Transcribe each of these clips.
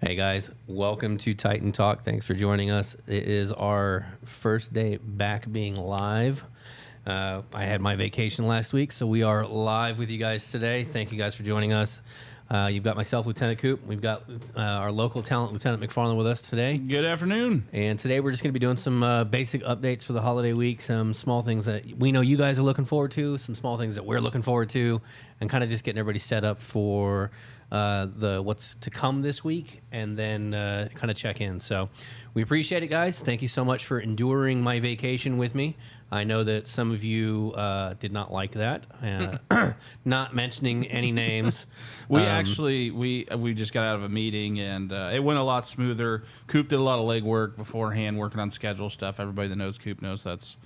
Hey guys, welcome to Titan Talk. Thanks for joining us. It is our first day back being live. I had my vacation last week, so we are live with you guys today. Thank you guys for joining us. You've got myself, Lieutenant Coop. We've got our local talent, Lieutenant McFarland, with us today. Good afternoon. And today we're just going to be doing some basic updates for the holiday week, some small things that we know you guys are looking forward to, some small things that we're looking forward to, and kind of just getting everybody set up for the what's to come this week, and then kind of check in. So we appreciate it, guys. Thank you so much for enduring my vacation with me. I know that some of you did not like that. Not mentioning any names. We just got out of a meeting and it went a lot smoother. Coop did a lot of legwork beforehand, working on schedule stuff. Everybody that knows Coop knows that's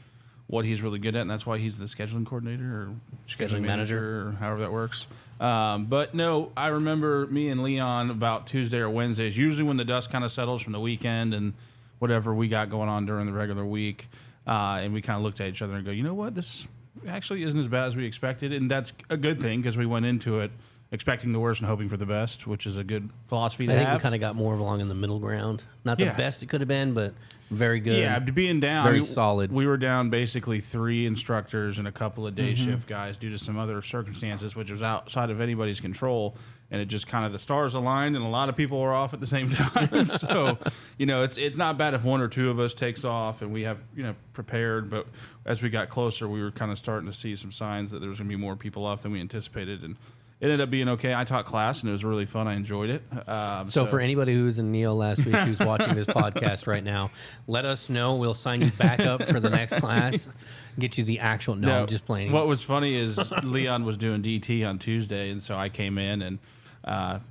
what he's really good at, and that's why he's the scheduling coordinator or Scheduling manager, or however that works. But no, I remember me and Leon about Tuesday or Wednesdays, usually when the dust kind of settles from the weekend and whatever we got going on during the regular week, and we kind of looked at each other and go, you know what, this actually isn't as bad as we expected, and that's a good thing because we went into it expecting the worst and hoping for the best, which is a good philosophy to have. I think we kind of got more along in the middle ground. Not the best it could have been, but very good. Yeah, being down. Very solid. We were down basically 3 instructors and a couple of day shift guys due to some other circumstances, which was outside of anybody's control. And it just kind of the stars aligned, and a lot of people were off at the same time. So, it's not bad if one or two of us takes off, and we have prepared. But as we got closer, we were kind of starting to see some signs that there was going to be more people off than we anticipated, and it ended up being okay. I taught class, and it was really fun. I enjoyed it. So for anybody who was in Neo last week who's watching this podcast right now, let us know. We'll sign you back up for the next class. Get you the actual. No, I'm just playing. What was funny is Leon was doing DT on Tuesday, and so I came in, and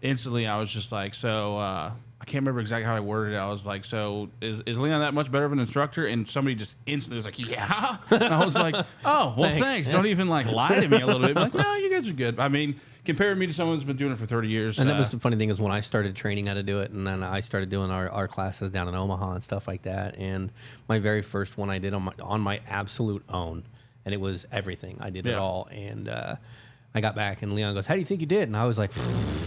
instantly I was just like, I can't remember exactly how I worded it. I was like, so is Leon that much better of an instructor? And somebody just instantly was like, yeah. And I was like, oh, well, thanks. Don't even lie to me a little bit. Like, no, you guys are good. I mean, comparing me to someone who's been doing it for 30 years. And that was the funny thing is when I started training how to do it, and then I started doing our classes down in Omaha and stuff like that. And my very first one I did on my absolute own, and it was everything. I did it all. And I got back, and Leon goes, how do you think you did? And I was like,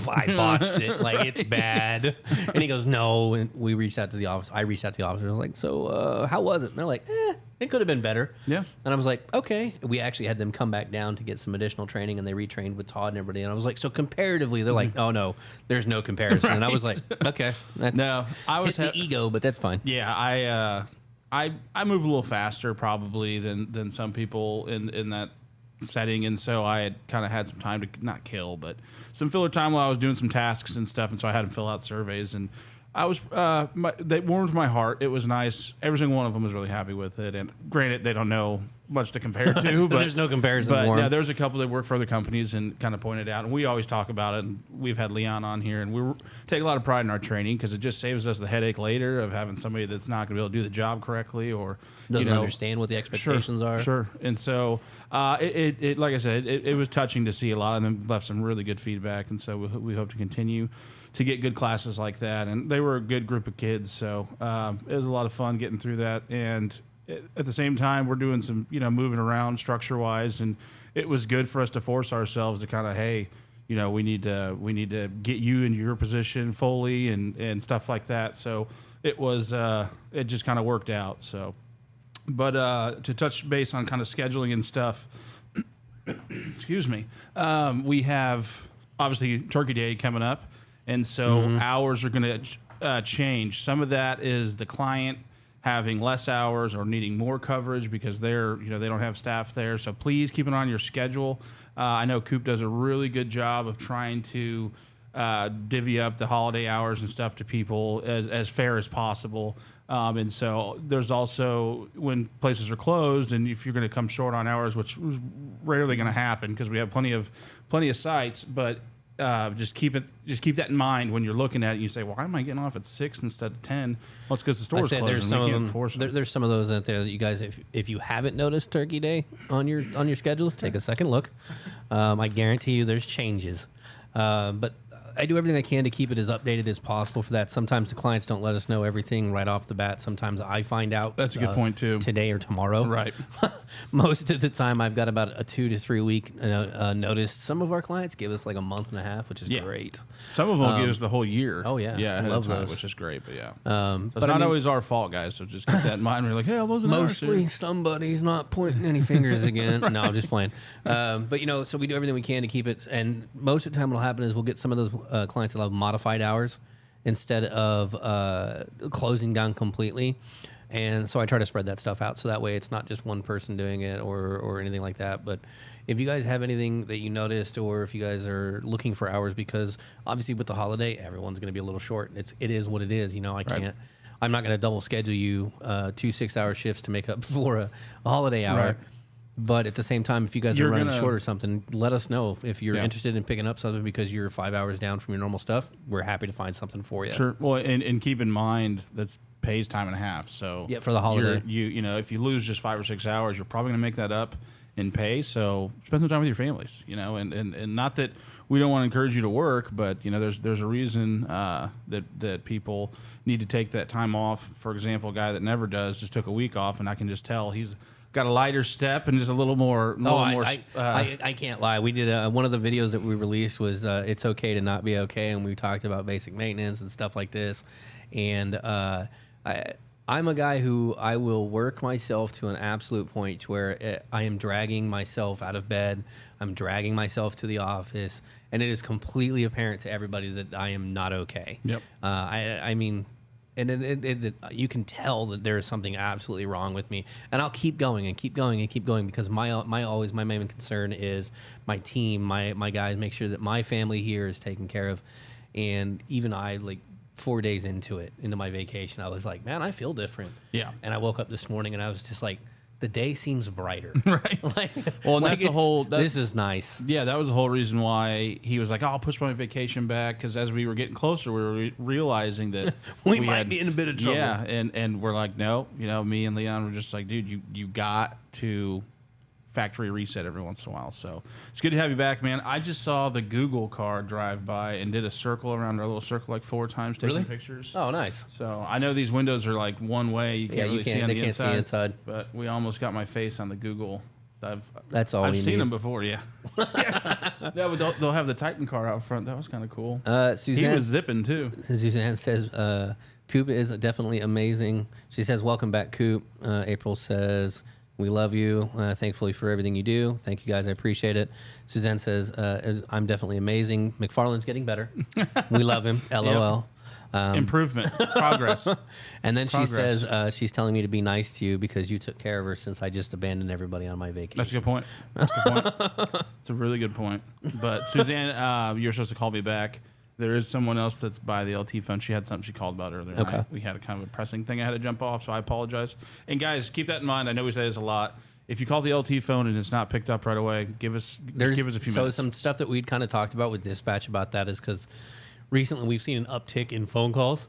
I botched it. Like, it's bad. And he goes, no. And we reached out to the office. I reached out to the office. I was like, so how was it? And they're like, it could have been better. Yeah. And I was like, okay. We actually had them come back down to get some additional training, and they retrained with Todd and everybody. And I was like, so comparatively, they're like, oh, no, there's no comparison. Right. And I was like, okay. I was the ego, but that's fine. Yeah, I move a little faster probably than some people in that setting, and so I had kind of had some time to not kill, but some filler time while I was doing some tasks and stuff, and so I had them fill out surveys, and I was they warmed my heart. It was nice. Every single one of them was really happy with it, and granted, they don't know much to compare to, but there's no comparison. But yeah, there's a couple that work for other companies and kind of pointed out, and we always talk about it. And we've had Leon on here, and we take a lot of pride in our training because it just saves us the headache later of having somebody that's not going to be able to do the job correctly or doesn't understand what the expectations are. Sure, and so it like I said, it was touching to see a lot of them left some really good feedback, and so we hope to continue to get good classes like that. And they were a good group of kids, so it was a lot of fun getting through that. And at the same time, we're doing some, moving around structure-wise, and it was good for us to force ourselves to kind of, hey, we need to get you into your position fully and stuff like that. So it was it just kind of worked out. So, but to touch base on kind of scheduling and stuff, excuse me, we have obviously Turkey Day coming up, and so hours are going to change. Some of that is the client having less hours or needing more coverage because they don't have staff there. So please keep an eye on your schedule. I know Coop does a really good job of trying to divvy up the holiday hours and stuff to people as fair as possible. And so there's also when places are closed and if you're going to come short on hours, which is rarely going to happen because we have plenty of sites, but just keep that in mind when you're looking at it. You say, "Why am I getting off at 6 instead of 10?" Well, it's because the store's closed. There's some of them. There's some of those out there that you guys, if you haven't noticed Turkey Day on your schedule, take a second look. I guarantee you, there's changes. But I do everything I can to keep it as updated as possible for that. Sometimes the clients don't let us know everything right off the bat. Sometimes I find out. That's a good point, too. Today or tomorrow. Right. Most of the time, I've got about a 2 to 3 week notice. Some of our clients give us like a month and a half, which is great. Some of them give us the whole year. Oh, yeah. Yeah, I ahead love of time, those. which is great, but yeah. But It's not always our fault, guys, so just keep that in mind. We're like, hey, I wasn't Mostly somebody's not pointing any fingers again. No, I'm just playing. But, so we do everything we can to keep it. And most of the time what'll happen is we'll get some of those clients that have modified hours instead of closing down completely. And so I try to spread that stuff out so that way it's not just one person doing it or anything like that. But if you guys have anything that you noticed, or if you guys are looking for hours, because obviously with the holiday, everyone's going to be a little short. It is what it is. I'm not going to double schedule you 2 6-hour shifts to make up for a holiday hour. Right. But at the same time, if you guys are You're running gonna- short or something, let us know. If you're interested in picking up something because you're 5 hours down from your normal stuff, we're happy to find something for you. Sure. Well, and keep in mind that's pays time and a half. So Yeah, for the holiday. If you lose just 5 or 6 hours, you're probably going to make that up in pay. So spend some time with your families. And not that we don't want to encourage you to work, but there's a reason that people need to take that time off. For example, a guy that never does just took a week off, and I can just tell he's got a lighter step and just a little more. I can't lie. We did one of the videos that we released was it's okay to not be okay, and we talked about basic maintenance and stuff like this. And I'm a guy who I will work myself to an absolute point to where I am dragging myself out of bed. I'm dragging myself to the office, and it is completely apparent to everybody that I am not okay. Yep. I mean. And then you can tell that there is something absolutely wrong with me, and I'll keep going and keep going and keep going because my main concern is my team, my guys, make sure that my family here is taken care of, and even I 4 days into my vacation, I was like, man, I feel different. Yeah. And I woke up this morning and I was just like, the day seems brighter. Right. Well, and that's the whole. This is nice. Yeah, that was the whole reason why he was like, "Oh, I'll push my vacation back," because as we were getting closer, we were realizing that we might be in a bit of trouble. Yeah, and we're like, no, me and Leon were just like, dude, you got to factory reset every once in a while. So it's good to have you back, man. I just saw the Google car drive by and did a circle around our little circle 4 times taking pictures. Oh, nice. So I know these windows are one way. You can't really see on the inside. See inside. But we almost got my face on the Google. That's all I've we seen need. them before, yeah. Yeah, but they'll have the Titan car out front. That was kind of cool. Suzanne, he was zipping too. Suzanne says, Coop is definitely amazing. She says, welcome back, Coop. April says, we love you. Thankfully for everything you do. Thank you, guys. I appreciate it. Suzanne says, I'm definitely amazing. McFarland's getting better. We love him. LOL. Improvement. Progress. And then she says she's telling me to be nice to you because you took care of her since I just abandoned everybody on my vacation. That's a good point. It's a really good point. But Suzanne, you're supposed to call me back. There is someone else that's by the LT phone. She had something she called about earlier. Okay. We had a kind of a pressing thing I had to jump off, so I apologize. And guys, keep that in mind. I know we say this a lot. If you call the LT phone and it's not picked up right away, give us a few minutes. So some stuff that we'd kind of talked about with dispatch about that is because recently we've seen an uptick in phone calls.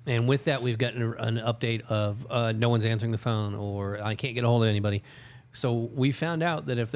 And with that, we've gotten an update of no one's answering the phone or I can't get a hold of anybody. So we found out that if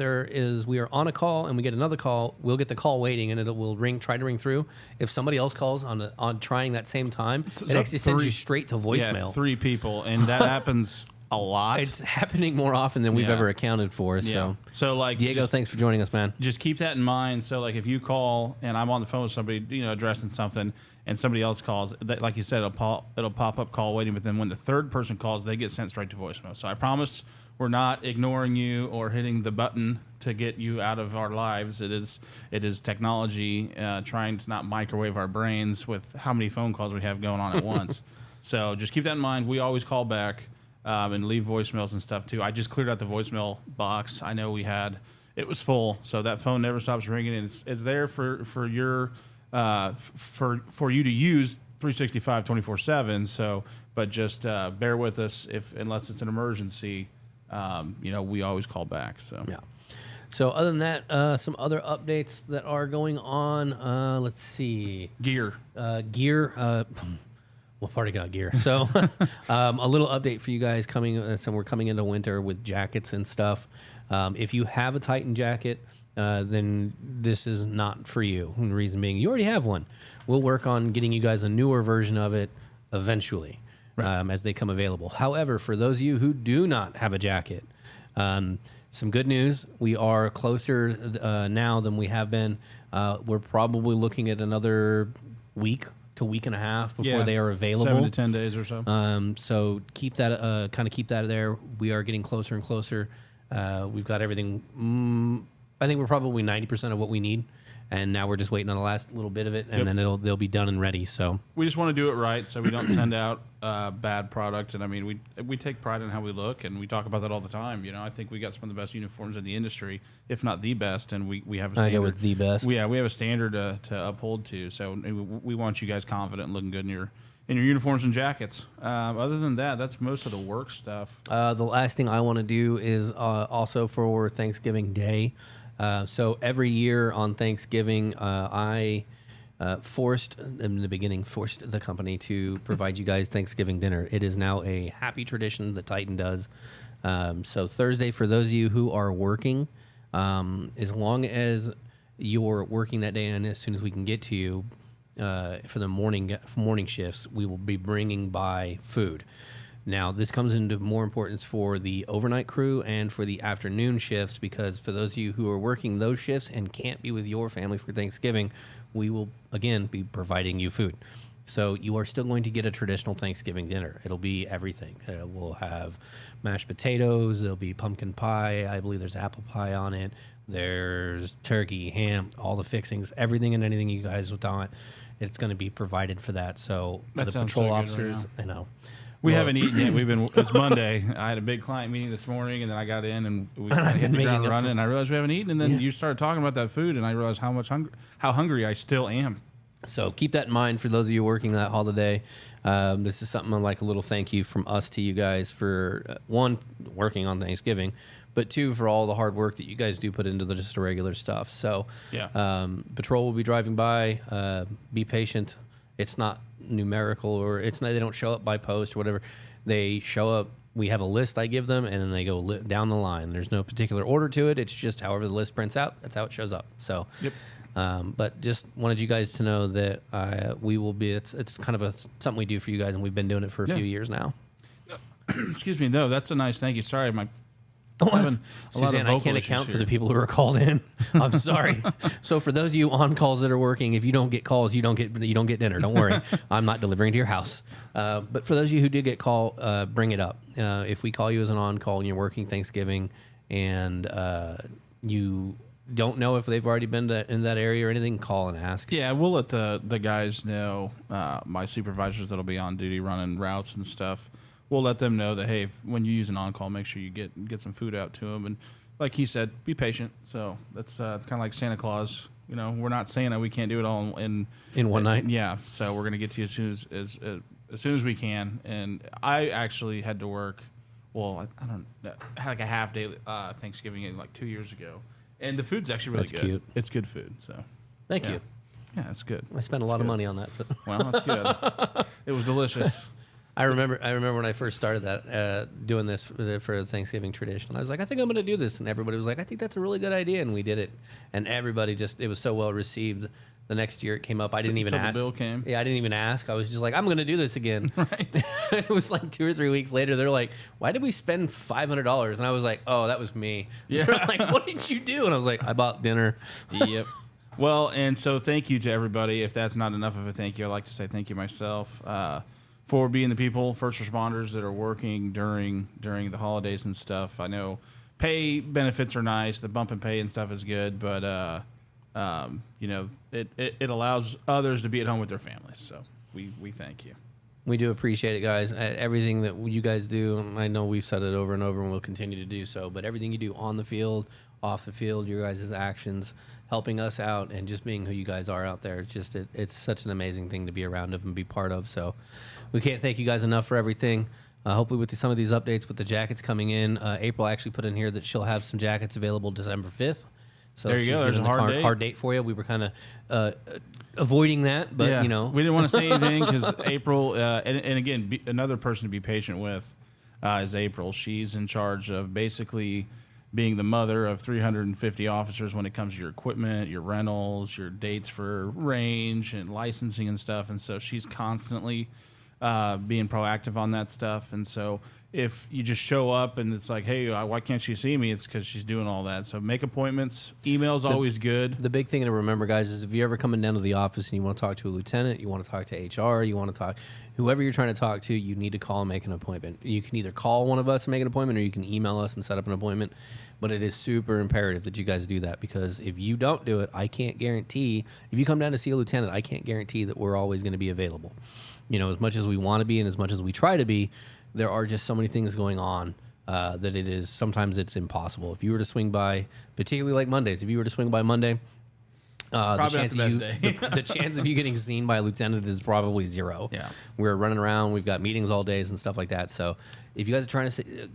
we are on a call and we get another call, we'll get the call waiting and it will try to ring through. If somebody else calls on trying that same time, it actually sends you straight to voicemail. Yeah, 3 people, and that happens a lot. It's happening more often than we've ever accounted for. Yeah. So Diego, thanks for joining us, man. Just keep that in mind. So if you call and I'm on the phone with somebody, addressing something, and somebody else calls, that, like you said, it'll pop up call waiting. But then when the third person calls, they get sent straight to voicemail. So I promise we're not ignoring you or hitting the button to get you out of our lives. It is technology trying to not microwave our brains with how many phone calls we have going on at once. So just keep that in mind. We always call back and leave voicemails and stuff too. I just cleared out the voicemail box. I know it was full, so that phone never stops ringing. And it's there for your for you to use 365 24/7. So, but just bear with us unless it's an emergency. We always call back. So yeah. So other than that, some other updates that are going on. Let's see. Gear. What party got gear? So a little update for you guys coming. So we're coming into winter with jackets and stuff. If you have a Titan jacket, then this is not for you. And the reason being, you already have one. We'll work on getting you guys a newer version of it eventually, as they come available. However, for those of you who do not have a jacket, some good news. We are closer now than we have been. We're probably looking at another week to week and a half before they are available. 7 to 10 days or so. So keep that, keep that there. We are getting closer and closer. We've got everything. I think we're probably 90% of what we need, and now we're just waiting on the last little bit of it, and then they'll be done and ready. So we just want to do it right, so we don't send out bad product. And I mean, we take pride in how we look, and we talk about that all the time. You know, I think we got some of the best uniforms in the industry, if not the best, and we have a standard. I go with the best. We have a standard to uphold to. So we want you guys confident and looking good in your uniforms and jackets. Other than that, that's most of the work stuff. The last thing I want to do is also for Thanksgiving Day. So every year on Thanksgiving, I forced the company to provide you guys Thanksgiving dinner. It is now a happy tradition that Titan does. So Thursday, for those of you who are working, as long as you're working that day and as soon as we can get to you for the morning shifts, we will be bringing by food. Now, this comes into more importance for the overnight crew and for the afternoon shifts, because for those of you who are working those shifts and can't be with your family for Thanksgiving, we will, again, be providing you food. So you are still going to get a traditional Thanksgiving dinner. It'll be everything. We'll have mashed potatoes. There'll be pumpkin pie. I believe there's apple pie on it. There's turkey, ham, all the fixings, everything and anything you guys would want. It's going to be provided for that. So That the sounds patrol so good officers, right I know. We haven't eaten yet. It's Monday. I had a big client meeting this morning, and then I got in and we hit the ground running. And I realized we haven't eaten. And then you started talking about that food, and I realized how hungry I still am. So keep that in mind for those of you working that holiday. This is something like a little thank you from us to you guys for one, working on Thanksgiving, but two, for all the hard work that you guys do put into just the regular stuff. So patrol will be driving by. Be patient. It's not numerical, or they don't show up by post or whatever. They show up. We have a list I give them, and then they go down the line. There's no particular order to it. It's just however the list prints out, that's how it shows up. So, but just wanted you guys to know that we will be. It's kind of something we do for you guys, and we've been doing it for a few years now. Excuse me. No, that's a nice thank you. Sorry, Suzanne, I can't account for the people who are called in. I'm sorry. So for those of you on calls that are working, if you don't get calls, you don't get dinner. Don't worry. I'm not delivering to your house. But for those of you who did get call, bring it up. If we call you as an on-call and you're working Thanksgiving and you don't know if they've already been in that area or anything, call and ask. Yeah, we'll let the guys know, my supervisors that'll be on duty running routes and stuff. We'll let them know that, hey, when you use an on-call, make sure you get some food out to them. And like he said, be patient. So that's kind of like Santa Claus. You know, we're not saying that we can't do it all in one night. Yeah. So we're going to get to you as soon as we can. And I actually had to work, well, I don't know, had like a half day Thanksgiving like 2 years ago. And the food's actually really good. Cute. It's good food. So Thank you. Yeah, it's good. I spent a lot of money on that. Well, that's good. It was delicious. I remember when I first started doing this for the Thanksgiving tradition. I was like, I think I'm going to do this, and everybody was like, I think that's a really good idea, and we did it. And everybody it was so well received. The next year it came up. I didn't even ask. The bill came. Yeah, I didn't even ask. I was just like, I'm going to do this again. Right. It was like 2 or 3 weeks later. They're like, why did we spend $500? And I was like, oh, that was me. Yeah. They're like, what did you do? And I was like, I bought dinner. Yep. Well, and so thank you to everybody. If that's not enough of a thank you, I'd like to say thank you myself. For being the people, first responders that are working during the holidays and stuff. I know pay benefits are nice. The bump in pay and stuff is good, but you know, it allows others to be at home with their families. So we thank you. We do appreciate it, guys. Everything that you guys do, I know we've said it over and over, and we'll continue to do so. But everything you do on the field, off the field, your guys' actions, helping us out, and just being who you guys are out there. It's just it's such an amazing thing to be around of and be part of. So we can't thank you guys enough for everything. Hopefully with some of these updates with the jackets coming in, April actually put in here that she'll have some jackets available December 5th. So there you go. There's a hard date for you. We were kind of avoiding that, but you know, we didn't want to say anything because April, and again, another person to be patient with is April. She's in charge of basically being the mother of 350 officers when it comes to your equipment, your rentals, your dates for range and licensing and stuff. And so she's constantly being proactive on that stuff. And so if you just show up and it's like, hey, why can't she see me? It's because she's doing all that. So make appointments. Email's always good. The big thing to remember, guys, is if you're ever coming down to the office and you want to talk to a lieutenant, you want to talk to HR, you want to talk whoever you're trying to talk to, you need to call and make an appointment. You can either call one of us and make an appointment, or you can email us and set up an appointment. But it is super imperative that you guys do that, because if you don't do it, I can't guarantee. If you come down to see a lieutenant, I can't guarantee that we're always going to be available. You know, as much as we want to be and as much as we try to be, there are just so many things going on that it is sometimes it's impossible. If you were to swing by, particularly like Mondays, if you were to swing by Monday, the chance of you, the chance of you getting seen by a lieutenant is probably zero. Yeah, we're running around. We've got meetings all days and stuff like that. So if you guys are trying to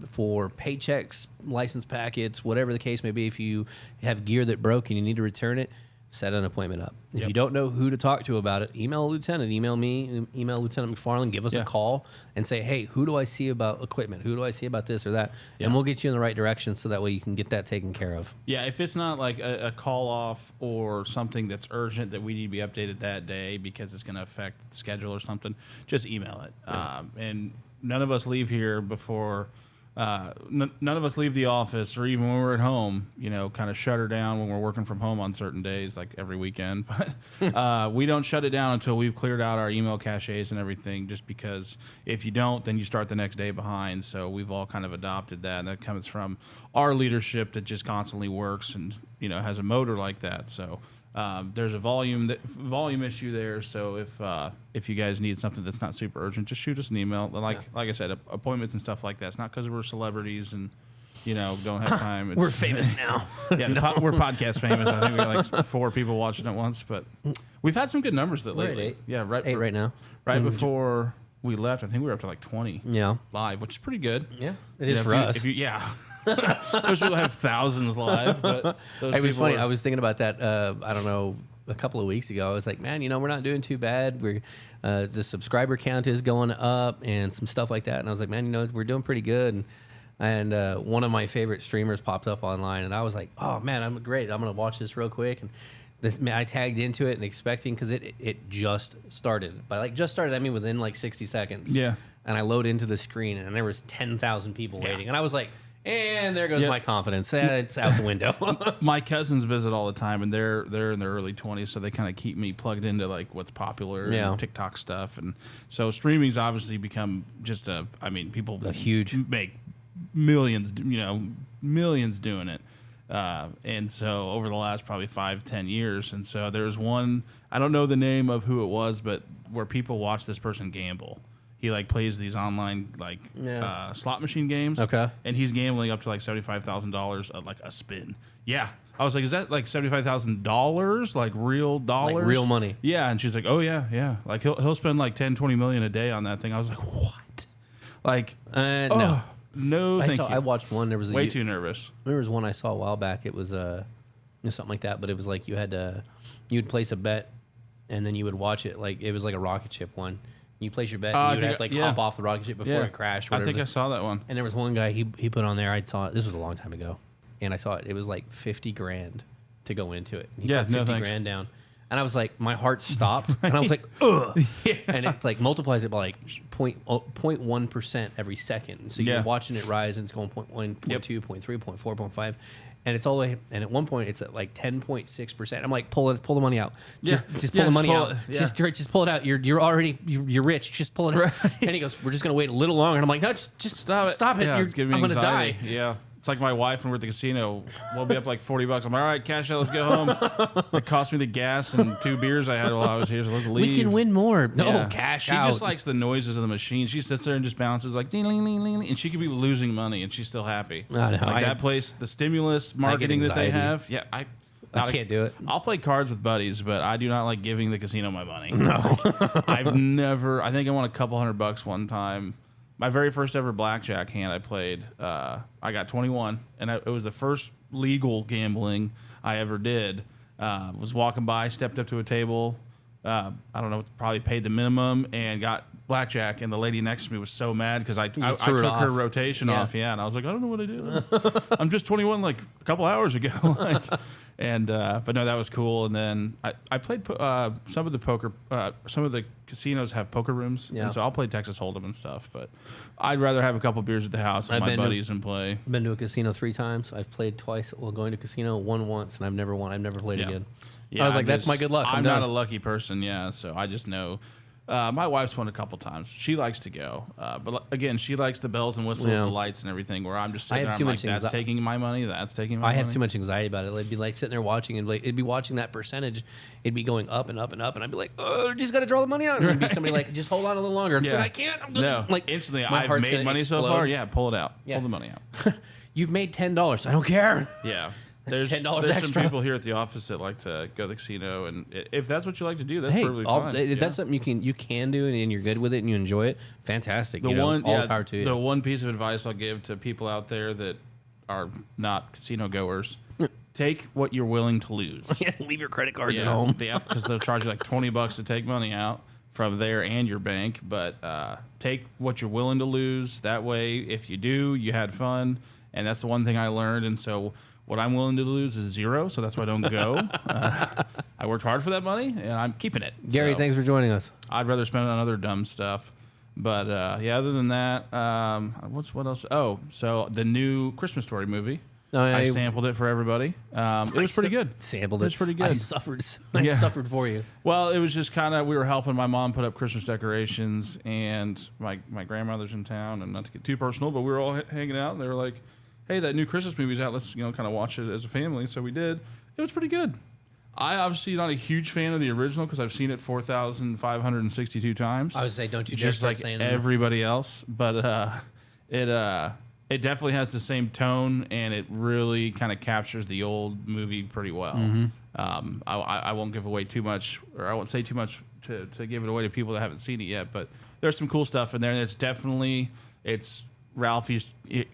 for paychecks, license packets, whatever the case may be, if you have gear that broke and you need to return it, set an appointment up. If you don't know who to talk to about it, email a lieutenant, email me, email Lieutenant McFarland, give us a call and say, hey, who do I see about equipment? Who do I see about this or that? And we'll get you in the right direction so that way you can get that taken care of. Yeah, if it's not like a call off or something that's urgent that we need to be updated that day because it's going to affect the schedule or something, just email it. And none of us leave here before... none of us leave the office, or even when we're at home, you know, kind of shut her down when we're working from home on certain days, like every weekend. But we don't shut it down until we've cleared out our email caches and everything, just because if you don't, then you start the next day behind. So we've all kind of adopted that, and that comes from our leadership that just constantly works and, you know, has a motor like that. So there's a volume issue there. So if you guys need something that's not super urgent, just shoot us an email. Like I said, appointments and stuff like that. It's not because we're celebrities and, you know, don't have time. It's, We're famous now. Yeah, we're podcast famous. I think we got like 4 people watching at once, but we've had some good numbers that We're at lately. 8. Yeah, right now. Right before we left, I think we were up to like 20 live, which is pretty good. Yeah, it is Yeah, for us. Those people have thousands live, but those It was people funny. are- I was thinking about that. I don't know, a couple of weeks ago. I was like, man, you know, we're not doing too bad. We're the subscriber count is going up and some stuff like that. And I was like, man, you know, we're doing pretty good. And one of my favorite streamers popped up online, and I was like, oh man, I'm great. I'm gonna watch this real quick. And I tagged into it and expecting, because it just started. By like just started, I mean within like 60 seconds. Yeah. And I load into the screen, and there was 10,000 people waiting, and I was like, and there goes my confidence. It's out the window. My cousins visit all the time, and they're in their early 20s, so they kind of keep me plugged into like what's popular and TikTok stuff. And so streaming's obviously become just people huge make millions, you know, millions doing it. And so over the last probably 5-10 years, and so there's one, I don't know the name of who it was, but where people watch this person gamble. He like plays these online slot machine games. Okay. And he's gambling up to like $75,000 like a spin. Yeah. I was like, is that like $75,000 like real dollars? Like real money. Yeah. And she's like, oh yeah. Like he'll spend like 10-20 million a day on that thing. I was like, what? Like no. No, thank you. I watched one. There was way too nervous. There was one I saw a while back. It was something like that, but it was like you'd place a bet, and then you would watch it. Like it was like a rocket ship one. You place your bet, and you would have to hop off the rocket ship before it crashed. I think I saw that one. And there was one guy he put on there. I saw it. This was a long time ago, and I saw it. It was like $50,000 to go into it. He put $50,000 down, and I was like, my heart stopped, and I was like, ugh. And it's like multiplies it by like 0.1% every second. So you're watching it rise, and it's going 0.1, 0.2, 0.3, 0.4, 0.5. And it's all the way, and at one point it's at like 10.6%. I'm like, pull the money out. Just pull the money out. Just pull it out. You're already rich. Just pull it out. And he goes, we're just gonna wait a little longer. And I'm like, no, just stop it. Yeah, it's giving me I'm gonna anxiety. die. Yeah. It's like my wife when we're at the casino. We'll be up like $40. I'm like, all right, cash out, let's go home. It cost me the gas and 2 beers I had while I was here, so let's leave. We can win more. No, cash she out. She just likes the noises of the machine. She sits there and just bounces like ding, ding, ding, ding, and she could be losing money and she's still happy. I know. Like that place, the stimulus marketing that they have. Yeah, I can't do it. I'll play cards with buddies, but I do not like giving the casino my money. No. I've never, I think I won a couple $100 one time. My very first ever blackjack hand I played, I got 21, and it was the first legal gambling I ever did. Was walking by, stepped up to a table, I don't know, probably paid the minimum, and got blackjack, and the lady next to me was so mad because I threw it took her off. rotation Yeah. off. Yeah, and I was like, I don't know what I did. I'm just 21, like a couple hours ago. Like, and but no, that was cool. And then I played some of the poker. Some of the casinos have poker rooms, Yeah. and so I'll play Texas Hold'em and stuff. But I'd rather have a couple beers at the house with I've my been to- buddies and play. I've been to a casino 3 times. I've played twice. Well, going to casino, won once, and I've never won. I've never played Yeah. again. Yeah, I was like, I'm that's just- my good luck. I'm I'm not done. a lucky person, yeah. So I just know. My wife's won a couple times. She likes to go, but again, she likes the bells and whistles, Yeah. the lights, and everything. Where I'm just I sitting have there, too I'm much like, that's anxi- taking my money. That's taking my I money. have too much anxiety about it. It'd be like sitting there watching, and like, it'd be watching that percentage. It'd be going up and up and up, and I'd be like, "Oh, just got to draw the money out." And it'd be somebody like, "Just hold on a little longer." I'm Yeah. like, "I can't." I'm No, like instantly, my I've heart's made gonna money so explode. far. Yeah, pull it out. Yeah. Pull the money out. You've made $10. I don't care. Yeah. That's $10 there's extra. some people here at the office that like to go to the casino, and if that's what you like to do, that's Hey, perfectly fine. if Yeah. that's something you can do and you're good with it and you enjoy it, fantastic. The you know, one, all yeah, the power to you. the one piece of advice I'll give to people out there that are not casino goers: take what you're willing to lose. Leave your credit cards at home. because they'll charge you like $20 to take money out from there and your bank. But take what you're willing to lose. That way, if you do, you had fun, and that's the one thing I learned. And so, what I'm willing to lose is 0. So that's why I don't go. I worked hard for that money, and I'm keeping it. Gary, So thanks for joining us. I'd rather spend it on other dumb stuff. But yeah, other than that, what else? Oh, so the new Christmas Story movie. I sampled it for everybody. It was pretty good. Sampled it. It was pretty good. I suffered. I Yeah. suffered for you. Well, it was just kind of, we were helping my mom put up Christmas decorations, and my grandmother's in town, and not to get too personal, but we were all hanging out, and they were like, hey, that new Christmas movie's out. Let's, kind of watch it as a family. So we did. It was pretty good. I obviously not a huge fan of the original because I've seen it 4,562 times. I would say, don't you dare just start like saying that. everybody else. But it definitely has the same tone, and it really kind of captures the old movie pretty well. Mm-hmm. I won't give away too much, or I won't say too much to give it away to people that haven't seen it yet. But there's some cool stuff in there, and it's Ralphie's,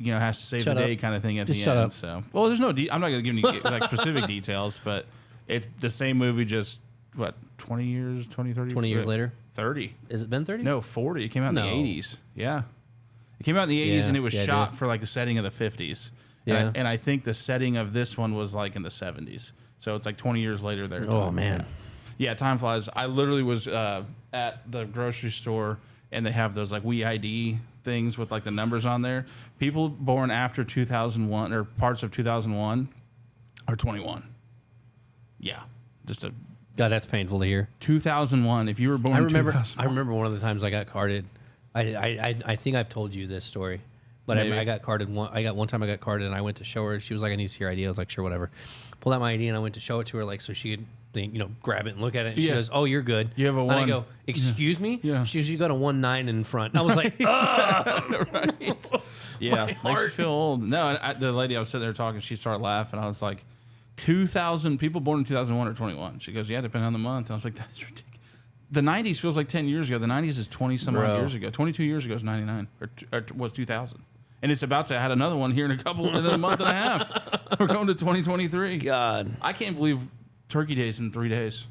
has to save Shut the up. day kind of thing at Just the shut end. up. So, well, there's no. I'm not going to give you like specific details, but it's the same movie, just 20 years, 20 years later. 30. Has it been 30? No, 40. It came out in No. the 80s. Yeah. It came out in the 80s, Yeah, and it was yeah, shot dude. for like the setting of the 50s. Yeah. And I think the setting of this one was like in the 70s. So it's like 20 years later there. Oh, man. Yeah, time flies. I literally was at the grocery store, and they have those like WeID things with like the numbers on there. People born after 2001 or parts of 2001 are 21. Yeah. Just a God, that's painful to hear. 2001. If you were born I in remember. 2001. I remember one of the times I got carded. I think I've told you this story, but Maybe. I got carded. One time I got carded, and I went to show her. She was like, "I need to see your ID." I was like, "Sure, whatever." Pulled out my ID, and I went to show it to her, like so she could, grab it and look at it. And she Yeah. goes, "Oh, you're good." You have a And I one. go, "Excuse me?" Yeah. She goes, "You got a 19 in front." And I was like, Right. Yeah, My makes you heart. feel old. No, the lady I was sitting there talking, she started laughing. I was like, 2,000 people born in 2001 or 21. She goes, yeah, depending on the month. I was like, that's ridiculous. The 90s feels like 10 years ago. The 90s is 20 some odd Bro. years ago. 22 years ago is 99 or was 2000. And it's about to have another one here in a month and a half. We're going to 2023. God. I can't believe Turkey Day's in 3 days.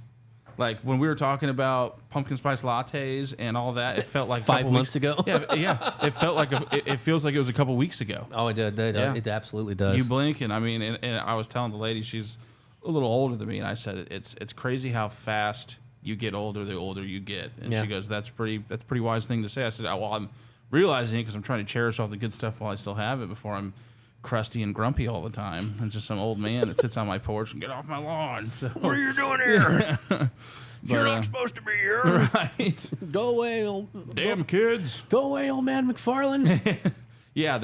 Like when we were talking about pumpkin spice lattes and all that, it felt like 5 couple months weeks ago? Yeah. It felt like it feels like it was a couple weeks ago. Oh, it did. Yeah. It absolutely does. You blink, and I mean, and I was telling the lady, she's a little older than me, and I said it's crazy how fast you get older the older you get. And Yeah. she goes, that's a pretty wise thing to say. I said, well, I'm realizing it because I'm trying to cherish all the good stuff while I still have it before I'm crusty and grumpy all the time. And just some old man that sits on my porch and get off my lawn. So, What are you doing here? You're But, not supposed to be here. right. Go away, old, Damn kids. Go away, old man McFarland. Yeah,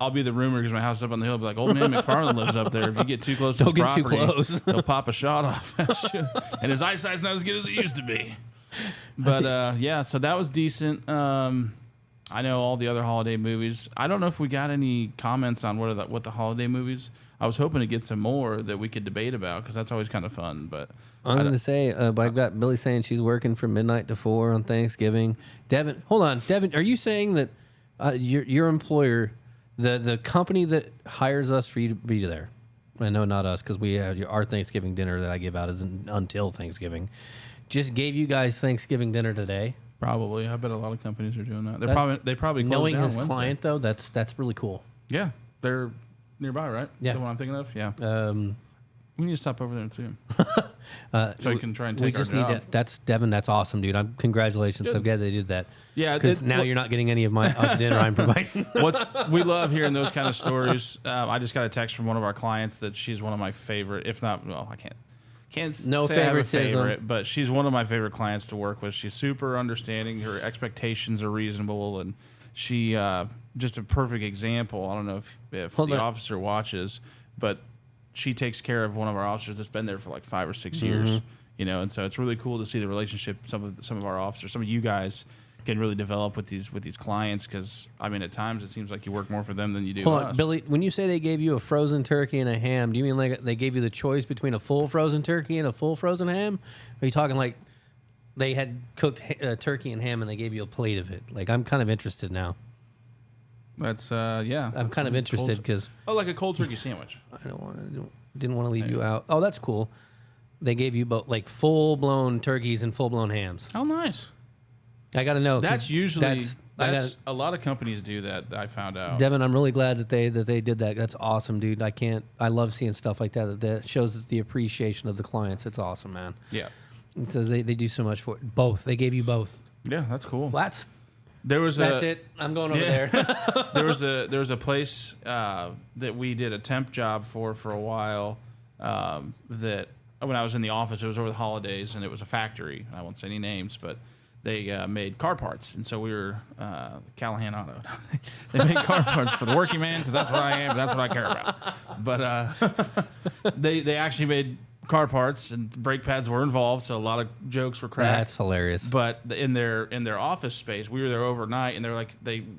I'll be the rumor because my house is up on the hill. Be like, old man McFarland lives up there. If you get too close to Don't his get too property, close. he'll pop a shot off at you. And his eyesight's not as good as it used to be. But yeah, so that was decent. I know all the other holiday movies. I don't know if we got any comments on what the holiday movies. I was hoping to get some more that we could debate about because that's always kind of fun. But I'm going to say, but I've got Billy saying she's working from midnight to 4 on Thanksgiving. Devin, hold on. Devin, are you saying that your employer, the company that hires us for you to be there, I know not us because we have our Thanksgiving dinner that I give out isn't until Thanksgiving, just gave you guys Thanksgiving dinner today? Probably. I bet a lot of companies are doing that. They probably closed Knowing down his Wednesday. client though, that's really cool. Yeah, they're nearby, right? Yeah. The one I'm thinking of. Yeah. Um, We need to stop over there and see him, so he can try and we take our just need job. to. That's Devin. That's awesome, dude. Congratulations. Good. I'm glad they did that. Yeah, Because now you're not getting any of my dinner I'm providing. We love hearing those kind of stories. I just got a text from one of our clients that she's one of my favorite, if not, well, I can't No say I have a favoritism. favorite, but she's one of my favorite clients to work with. She's super understanding. Her expectations are reasonable, and she just a perfect example. I don't know if Hold the on. officer watches, but she takes care of one of our officers that's been there for like 5 or 6 Mm-hmm. years. You know, and so it's really cool to see the relationship some of our officers, some of you guys can really develop with these clients, because I mean at times it seems like you work more for them than you do Hold us. on, Billy. When you say they gave you a frozen turkey and a ham, do you mean like they gave you the choice between a full frozen turkey and a full frozen ham? Are you talking like they had cooked turkey and ham and they gave you a plate of it? Like I'm kind of interested now. That's yeah. I'm kind of interested because Like a cold turkey sandwich. I didn't want to leave you out. Oh, that's cool. They gave you both like full blown turkeys and full blown hams. How nice. I got to know. 'cause That's usually I that's gotta- a lot of companies do that. I found out. Devin, I'm really glad that they did that. That's awesome, dude. I love seeing stuff like that. That shows the appreciation of the clients. It's awesome, man. Yeah. It says they do so much for it. Both. They gave you both. Yeah, that's cool. That's That's it. I'm going over there. there was a place that we did a temp job for a while, that when I was in the office, it was over the holidays, and it was a factory. I won't say any names, but they made car parts, and so we were Callahan Auto. They made car parts for the working man, because that's what I am. That's what I care about. But they actually made car parts, and brake pads were involved, so a lot of jokes were cracked. That's hilarious. But in their office space, we were there overnight, and they're like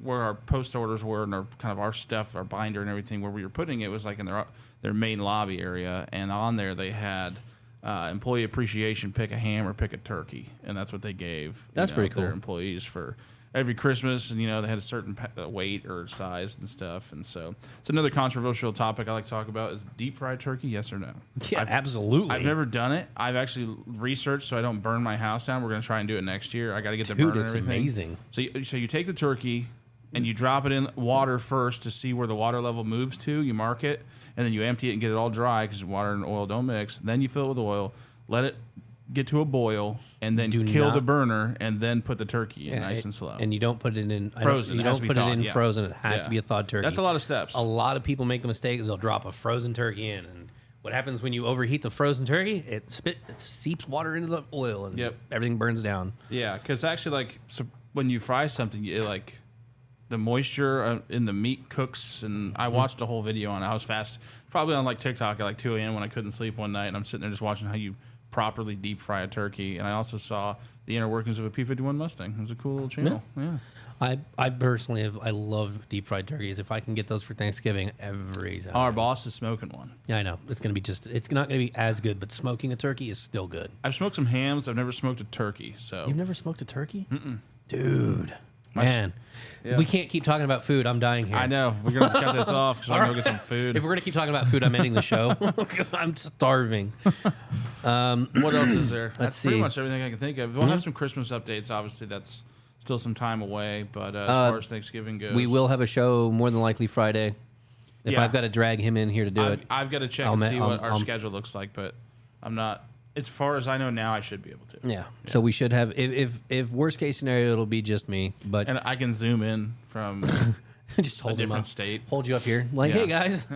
where our post orders were, and our kind of our stuff, our binder and everything, where we were putting it was like in their main lobby area, and on there they had employee appreciation, pick a ham or pick a turkey, and that's what they gave. That's pretty their cool. employees for every Christmas, and they had a certain weight or size and stuff, and so it's another controversial topic I like to talk about is deep fried turkey, yes or no? Yeah, absolutely. I've never done it. I've actually researched so I don't burn my house down. We're going to try and do it next year. I got to get the Dude, burner and it's everything. amazing. So you take the turkey and you drop it in water first to see where the water level moves to. You mark it, and then you empty it and get it all dry because water and oil don't mix. Then you fill it with oil, let it get to a boil, and then Do kill not- the burner, and then put the turkey in Yeah, nice and slow. And you don't put it in Frozen. You It has don't to be put thawed, it in yeah. frozen. It has Yeah. to be a thawed turkey. That's a lot of steps. A lot of people make the mistake that they'll drop a frozen turkey in, and what happens when you overheat the frozen turkey? It seeps water into the oil, and Yep. everything burns down. Yeah, because actually, when you fry something, the moisture in the meat cooks, and I watched a whole video on it. I was fast, probably on TikTok at 2 a.m. when I couldn't sleep one night, and I'm sitting there just watching how you properly deep fry a turkey. And I also saw the inner workings of a P-51 Mustang. It was a cool little channel. Yeah. I personally I love deep fried turkeys. If I can get those for Thanksgiving, every time. Our boss is smoking one. Yeah, I know. It's not gonna be as good, but smoking a turkey is still good. I've smoked some hams. I've never smoked a turkey. So You've never smoked a turkey? Dude. My- Man. Yeah. We can't keep talking about food. I'm dying here. I know we're gonna have to cut this off because I'm gonna go get some food. If we're gonna keep talking about food, I'm ending the show because I'm starving. What else is there? That's see. pretty much everything I can think of. We'll have some Christmas updates. Obviously, that's still some time away. But as far as Thanksgiving goes, We will have a show more than likely Friday. If Yeah. I've got to drag him in here to do it. I've got to check I'll and ma- see what I'll- our schedule looks like, but I'm not. As far as I know now, I should be able to. Yeah. So we should have if worst case scenario it'll be just me, but And I can zoom in from just a hold him different up. state. Hold you up here. Like, Yeah. hey guys.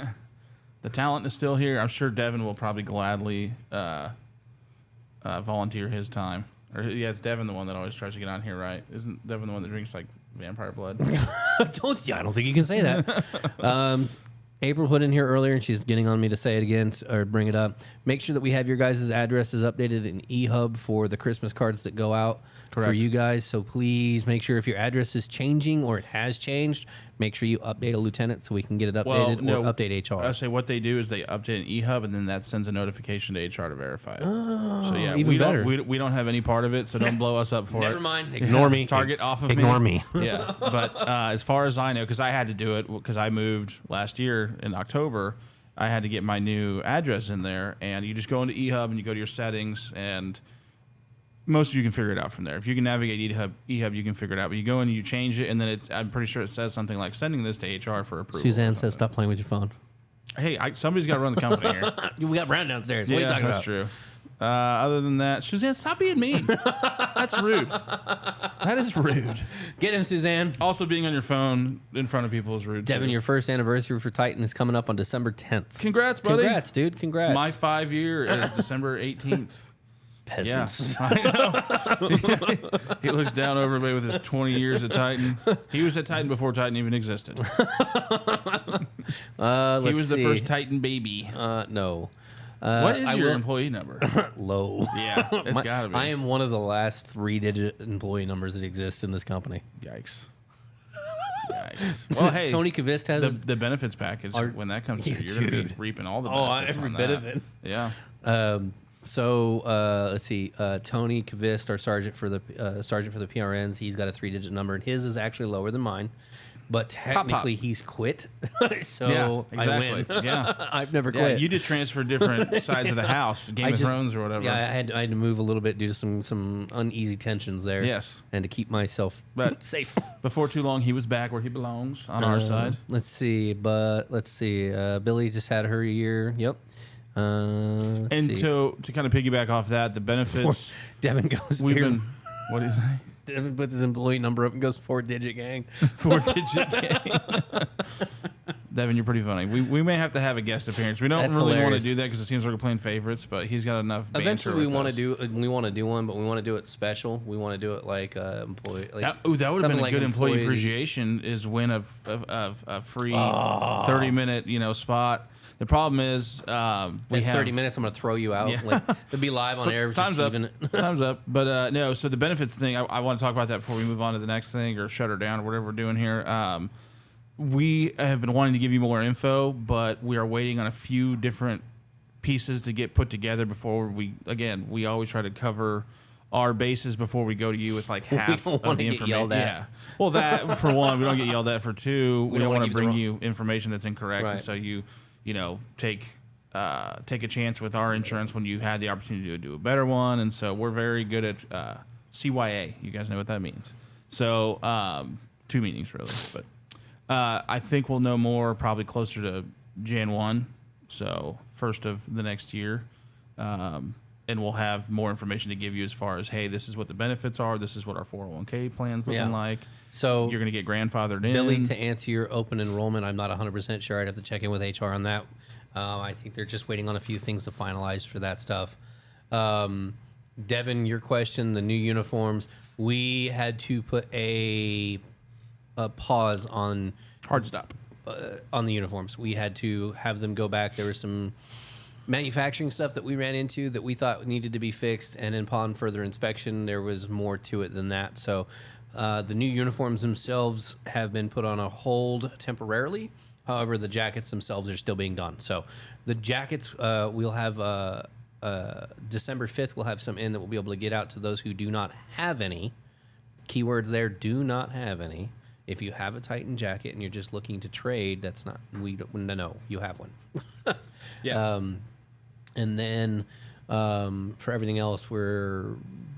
The talent is still here. I'm sure Devin will probably gladly volunteer his time. Or yeah, it's Devin the one that always tries to get on here, right? Isn't Devin the one that drinks like vampire blood? I told you, I don't think you can say that. April put in here earlier, and she's getting on me to say it again or bring it up. Make sure that we have your guys' addresses updated in eHub for the Christmas cards that go out for Correct. you guys. So please make sure if your address is changing or it has changed, make sure you update a lieutenant so we can get it updated or update HR. I say what they do is they update an eHub, and then that sends a notification to HR to verify it. So yeah, even better. we don't have any part of it, so don't blow us up for it. Never mind. Ignore me. Target off of Ignore me. Yeah, but as far as I know, because I had to do it because I moved last year in October, I had to get my new address in there, and you just go into eHub and you go to your settings, and most of you can figure it out from there. If you can navigate eHub, you can figure it out. But you go in and you change it, and then I'm pretty sure it says something like sending this to HR for approval. Suzanne says, "Stop playing with your phone." Hey, somebody's got to run the company here. We got Brown downstairs. What are you talking that's about? true. Other than that, Suzanne, stop being mean. That's rude. That is rude. Get him, Suzanne. Also, being on your phone in front of people is rude. Devin, too. your first anniversary for Titan is coming up on December 10th. Congrats, buddy. Congrats, dude. Congrats. My 5-year is December 18th. Peasants. Yeah, I know. He looks down over everybody with his 20 years at Titan. He was at Titan before Titan even existed. He was the first Titan baby. No. What is your employee number? Low. Yeah, it's got to be. I am one of the last 3-digit employee numbers that exist in this company. Yikes. Well, hey, Tony Kvist has the benefits package. When that comes through, you're going to be reaping all the benefits. every on bit that. of it. Yeah. Let's see. Tony Kvist, our sergeant for the PRNs, he's got a 3-digit number, and his is actually lower than mine. But technically, he's quit, so Yeah, exactly. I win. Yeah. I've never Yeah, quit. you just transferred different sides of the house, Game of Thrones or whatever. Yeah, I had to move a little bit due to some uneasy tensions there. Yes. and to keep myself But safe. before too long, he was back where he belongs on our side. Let's see. Billy just had her year. Yep. And to kind of piggyback off that, the benefits Devin goes. we've been. What do you say? Devin puts his employee number up and goes 4-digit gang. 4-digit gang. Devin, you're pretty funny. We may have to have a guest appearance. We don't That's really want to hilarious. do that because it seems like we're playing favorites, but he's got enough. Eventually, we want want to do one, but we want to do it special. We want to do it like employee. Like that would have something been a like good employee appreciation. Is win a free 30-minute spot. The problem is we in have 30 minutes. I'm going to throw you out. Yeah. Like, it'll be live on air. Time's up. Even Time's up. But no, so the benefits thing, I want to talk about that before we move on to the next thing or shut her down or whatever we're doing here. We have been wanting to give you more info, but we are waiting on a few different pieces to get put together before we always try to cover our bases before we go to you with like half don't of wanna the get information. yelled at. Yeah. Well, that for one, we don't get yelled at. For two, we don't wanna want to give the bring wrong- you information that's incorrect, Right. and so you take a chance with our insurance when you had the opportunity to do a better one. And so we're very good at CYA. You guys know what that means. So 2 meetings really, but I think we'll know more probably closer to Jan 1, so first of the next year. And we'll have more information to give you as far as, hey, this is what the benefits are. This is what our 401k plan's looking like. So You're going to get grandfathered in. Billy, to answer your open enrollment, I'm not 100% sure. I'd have to check in with HR on that. I think they're just waiting on a few things to finalize for that stuff. Devin, your question, the new uniforms, we had to put a pause on Hard stop. on the uniforms. We had to have them go back. There was some manufacturing stuff that we ran into that we thought needed to be fixed, and upon further inspection, there was more to it than that. So the new uniforms themselves have been put on a hold temporarily. However, the jackets themselves are still being done. So the jackets, we'll have December 5th, we'll have some in that we'll be able to get out to those who do not have any. Keywords there, do not have any. If you have a Titan jacket and you're just looking to trade, that's not, no, you have one. Yes. And then for everything else, we're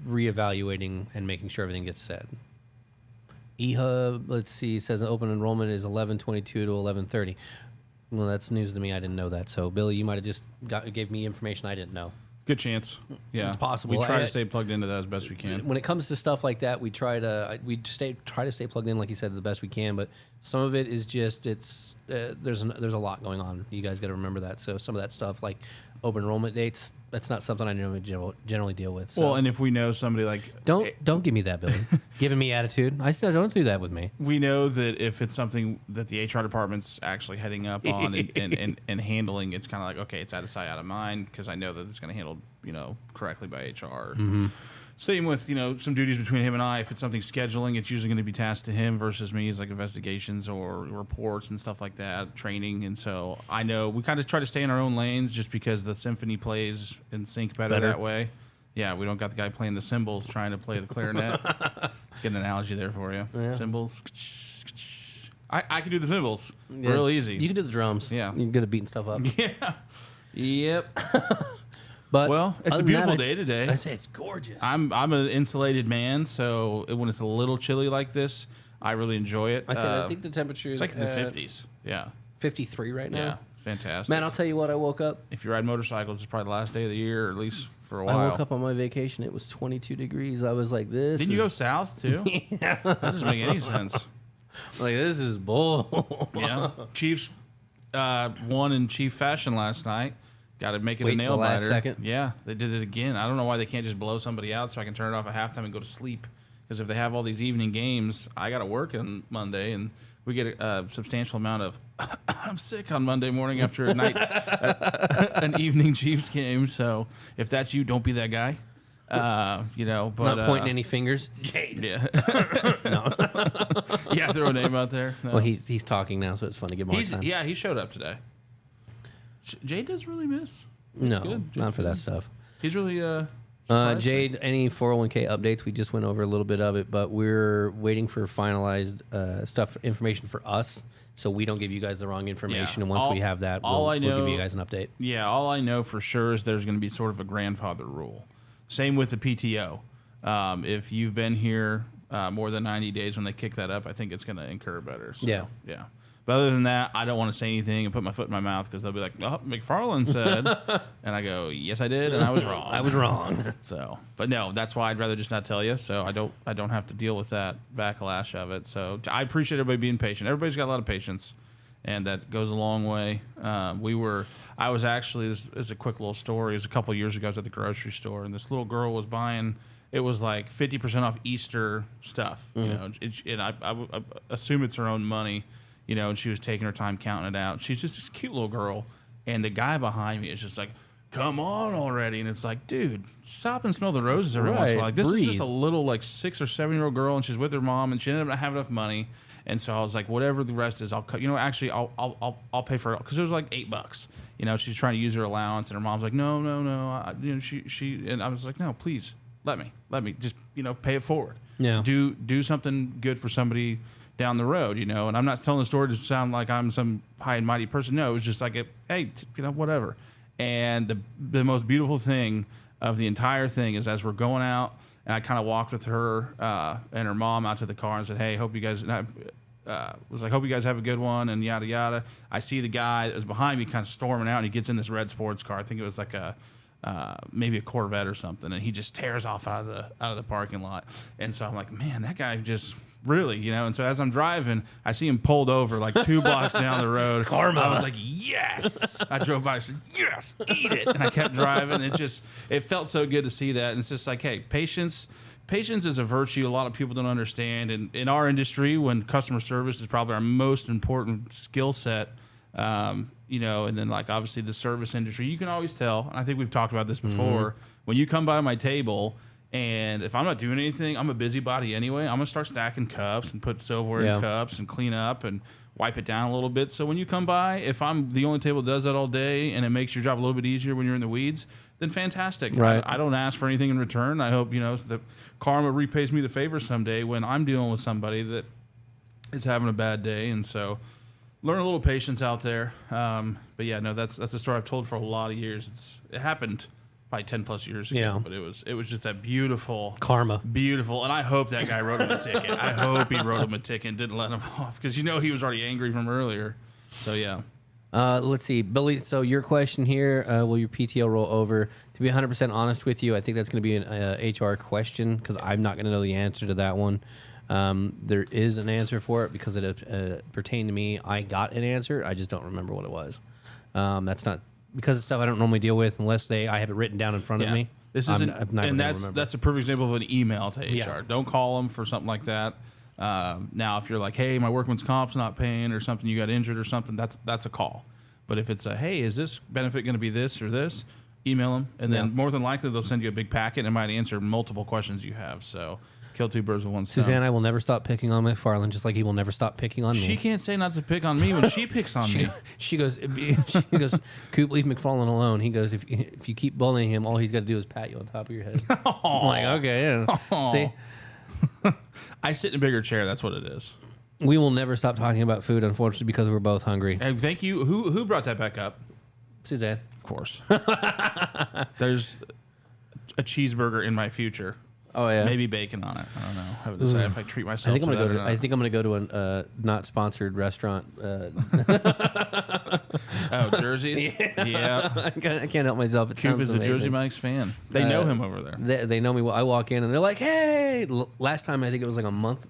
reevaluating and making sure everything gets said. eHub, let's see, says open enrollment is 11:22 to 11:30. Well, that's news to me. I didn't know that. So, Billy, you might have just gave me information I didn't know. Good chance. Yeah. It's possible. We try to stay plugged into that as best we can. When it comes to stuff like that, we try to stay plugged in, like you said, the best we can. But some of it is just there's a lot going on. You guys got to remember that. So some of that stuff, like open enrollment dates, that's not something I generally deal with. So Well, and if we know somebody like don't give me that, Billy. Giving me attitude. I said don't do that with me. we know that if it's something that the HR department's actually heading up on and handling, it's kind of like, okay, it's out of sight, out of mind, because I know that it's going to handle correctly by HR. Same with some duties between him and I. If it's something scheduling, it's usually going to be tasked to him versus me, as like investigations or reports and stuff like that, training. And so I know we kind of try to stay in our own lanes just because the symphony plays in sync better that way. Yeah, we don't got the guy playing the cymbals trying to play the clarinet. Let's get an analogy there for you. Yeah. Cymbals. I can do the cymbals. Real easy. You can do the drums. Yeah. You're good at beating stuff up. Yeah. Yep. But Well, it's other a than that, beautiful day today. I say it's gorgeous. I'm an insulated man, so when it's a little chilly like this, I really enjoy it. I said I think the temperature is it's like in the 50s. Yeah, 53 right now. yeah, it's fantastic. Man, I'll tell you what. I woke up. If you ride motorcycles, it's probably the last day of the year, or at least for a while. I woke up on my vacation. It was 22 degrees. I was like, "This." Didn't you go south too? That doesn't make any sense. Like, this is bull. Yeah, Chiefs won in Chief fashion last night. Got to make it Wait a till nail the last biter. second? Yeah, they did it again. I don't know why they can't just blow somebody out so I can turn it off at halftime and go to sleep. Because if they have all these evening games, I got to work on Monday, and we get a substantial amount of I'm sick on Monday morning after a night an evening Chiefs game. So if that's you, don't be that guy. You know, but Not pointing any fingers. Jade. yeah, yeah, throw a name out there. No. Well, he's talking now, so it's fun to give him more time. Yeah, he showed up today. Jade does really miss. No, good. not Jade's for that good. stuff. He's really surprised. Jade, any 401k updates? We just went over a little bit of it, but we're waiting for finalized information for us, so we don't give you guys the wrong information. Yeah. And once All- we have that, all we'll I give know- you guys an update. Yeah, all I know for sure is there's going to be sort of a grandfather rule. Same with the PTO. If you've been here more than 90 days when they kick that up, I think it's going to incur better. So, Yeah. Yeah. But other than that, I don't want to say anything and put my foot in my mouth because they'll be like, "Oh, McFarland said," and I go, "Yes, I did, and I was wrong." I was wrong. So, but no, that's why I'd rather just not tell you. So I don't have to deal with that backlash of it. So I appreciate everybody being patient. Everybody's got a lot of patience, and that goes a long way. I was actually, this is a quick little story. It was a couple years ago. I was at the grocery store, and this little girl was buying. It was like 50% off Easter stuff, you know. And I assume it's her own money, you know. And she was taking her time counting it out. She's just this cute little girl, and the guy behind me is just like, "Come on already!" And it's like, dude, stop and smell the roses every once in a while. Right, Like, this is just breathe. a little like 6 or 7-year-old girl, and she's with her mom, and she ended up not having enough money. And so I was like, whatever the rest is, I'll cut. You know, actually, I'll pay for it because it was like $8. You know, she's trying to use her allowance, and her mom's like, no. You know, she and I was like, no, please let me just, you know, pay it forward. Yeah. Do something good for somebody down the road, you know. And I'm not telling the story to sound like I'm some high and mighty person. No, it was just like, hey, you know, whatever. And the most beautiful thing of the entire thing is as we're going out, and I kind of walked with her and her mom out to the car and said, hey, hope you guys. Was like, hope you guys have a good one, and yada yada. I see the guy that was behind me kind of storming out, and he gets in this red sports car. I think it was like maybe a Corvette or something, and he just tears off out of the parking lot. And so I'm like, man, that guy just really, you know. And so as I'm driving, I see him pulled over like 2 blocks down the road. Karma. I was like, yes. I drove by, I said, yes, eat it. And I kept driving. It felt so good to see that. And it's just like, hey, patience is a virtue a lot of people don't understand. And in our industry, when customer service is probably our most important skill set, you know, and then like obviously the service industry, you can always tell. And I think we've talked about this before. When you come by my table, and if I'm not doing anything, I'm a busybody anyway. I'm gonna start stacking cups and put silverware in cups and clean up and wipe it down a little bit. So when you come by, if I'm the only table that does that all day and it makes your job a little bit easier when you're in the weeds, then fantastic. Right. I don't ask for anything in return. I hope, you know, the karma repays me the favor someday when I'm dealing with somebody that is having a bad day. And so learn a little patience out there. But yeah, no, that's a story I've told for a lot of years. It happened probably 10 plus years ago, Yeah. but it was just that beautiful Karma. and I hope that guy wrote him a ticket. I hope he wrote him a ticket and didn't let him off because, you know, he was already angry from earlier. So yeah. Let's see, Billy. So your question here: will your PTO roll over? To be 100% honest with you, I think that's going to be an HR question because I'm not going to know the answer to that one. There is an answer for it because it pertained to me. I got an answer. I just don't remember what it was. That's not because it's stuff I don't normally deal with unless I have it written down in front of me. This is I'm never gonna remember. that's a perfect example of an email to HR. Yeah. Don't call them for something like that. Now, if you're like, hey, my workman's comp's not paying or something, you got injured or something, that's a call. But if it's a, hey, is this benefit going to be this or this? Email them, and then more than likely they'll send you a big packet and it might answer multiple questions you have. So kill 2 birds with one stone. Suzanne, I will never stop picking on McFarland, just like he will never stop picking on me. She can't say not to pick on me when she picks on me. She goes, Coop, leave McFarland alone. He goes, if you keep bullying him, all he's got to do is pat you on top of your head. I'm like, okay, yeah. See, I sit in a bigger chair. That's what it is. we will never stop talking about food, unfortunately, because we're both hungry. And thank you. Who brought that back up? Suzanne. Of course. There's a cheeseburger in my future. Oh yeah. Maybe bacon on it. I don't know. I haven't decided if I treat myself. I think I'm to gonna that go or to. not. I think I'm gonna go to a not sponsored restaurant. Oh, Jersey's. Yeah. I can't help myself. It Coop sounds is a amazing. Jersey Mike's fan. They know him over there. They know me well. I walk in and they're like, "Hey!" Last time I think it was like a month,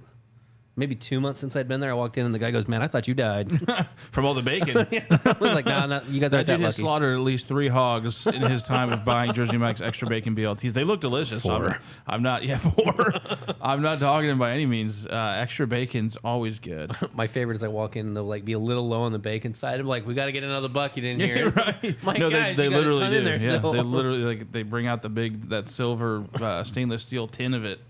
maybe 2 months since I'd been there. I walked in and the guy goes, "Man, I thought you died." From all the bacon. I was like, "Nah, not, you guys That aren't that dude has lucky." slaughtered at least 3 hogs in his time of buying Jersey Mike's extra bacon BLTs. They look delicious. 4. I'm not, 4. I'm not dogging him by any means. Extra bacon's always good. My favorite is I walk in and they'll like be a little low on the bacon side. I'm like, "We got to get another bucket in here." Right. My No, guys, they you got a literally ton do. in there Yeah, still. they literally they bring out that silver stainless steel tin of it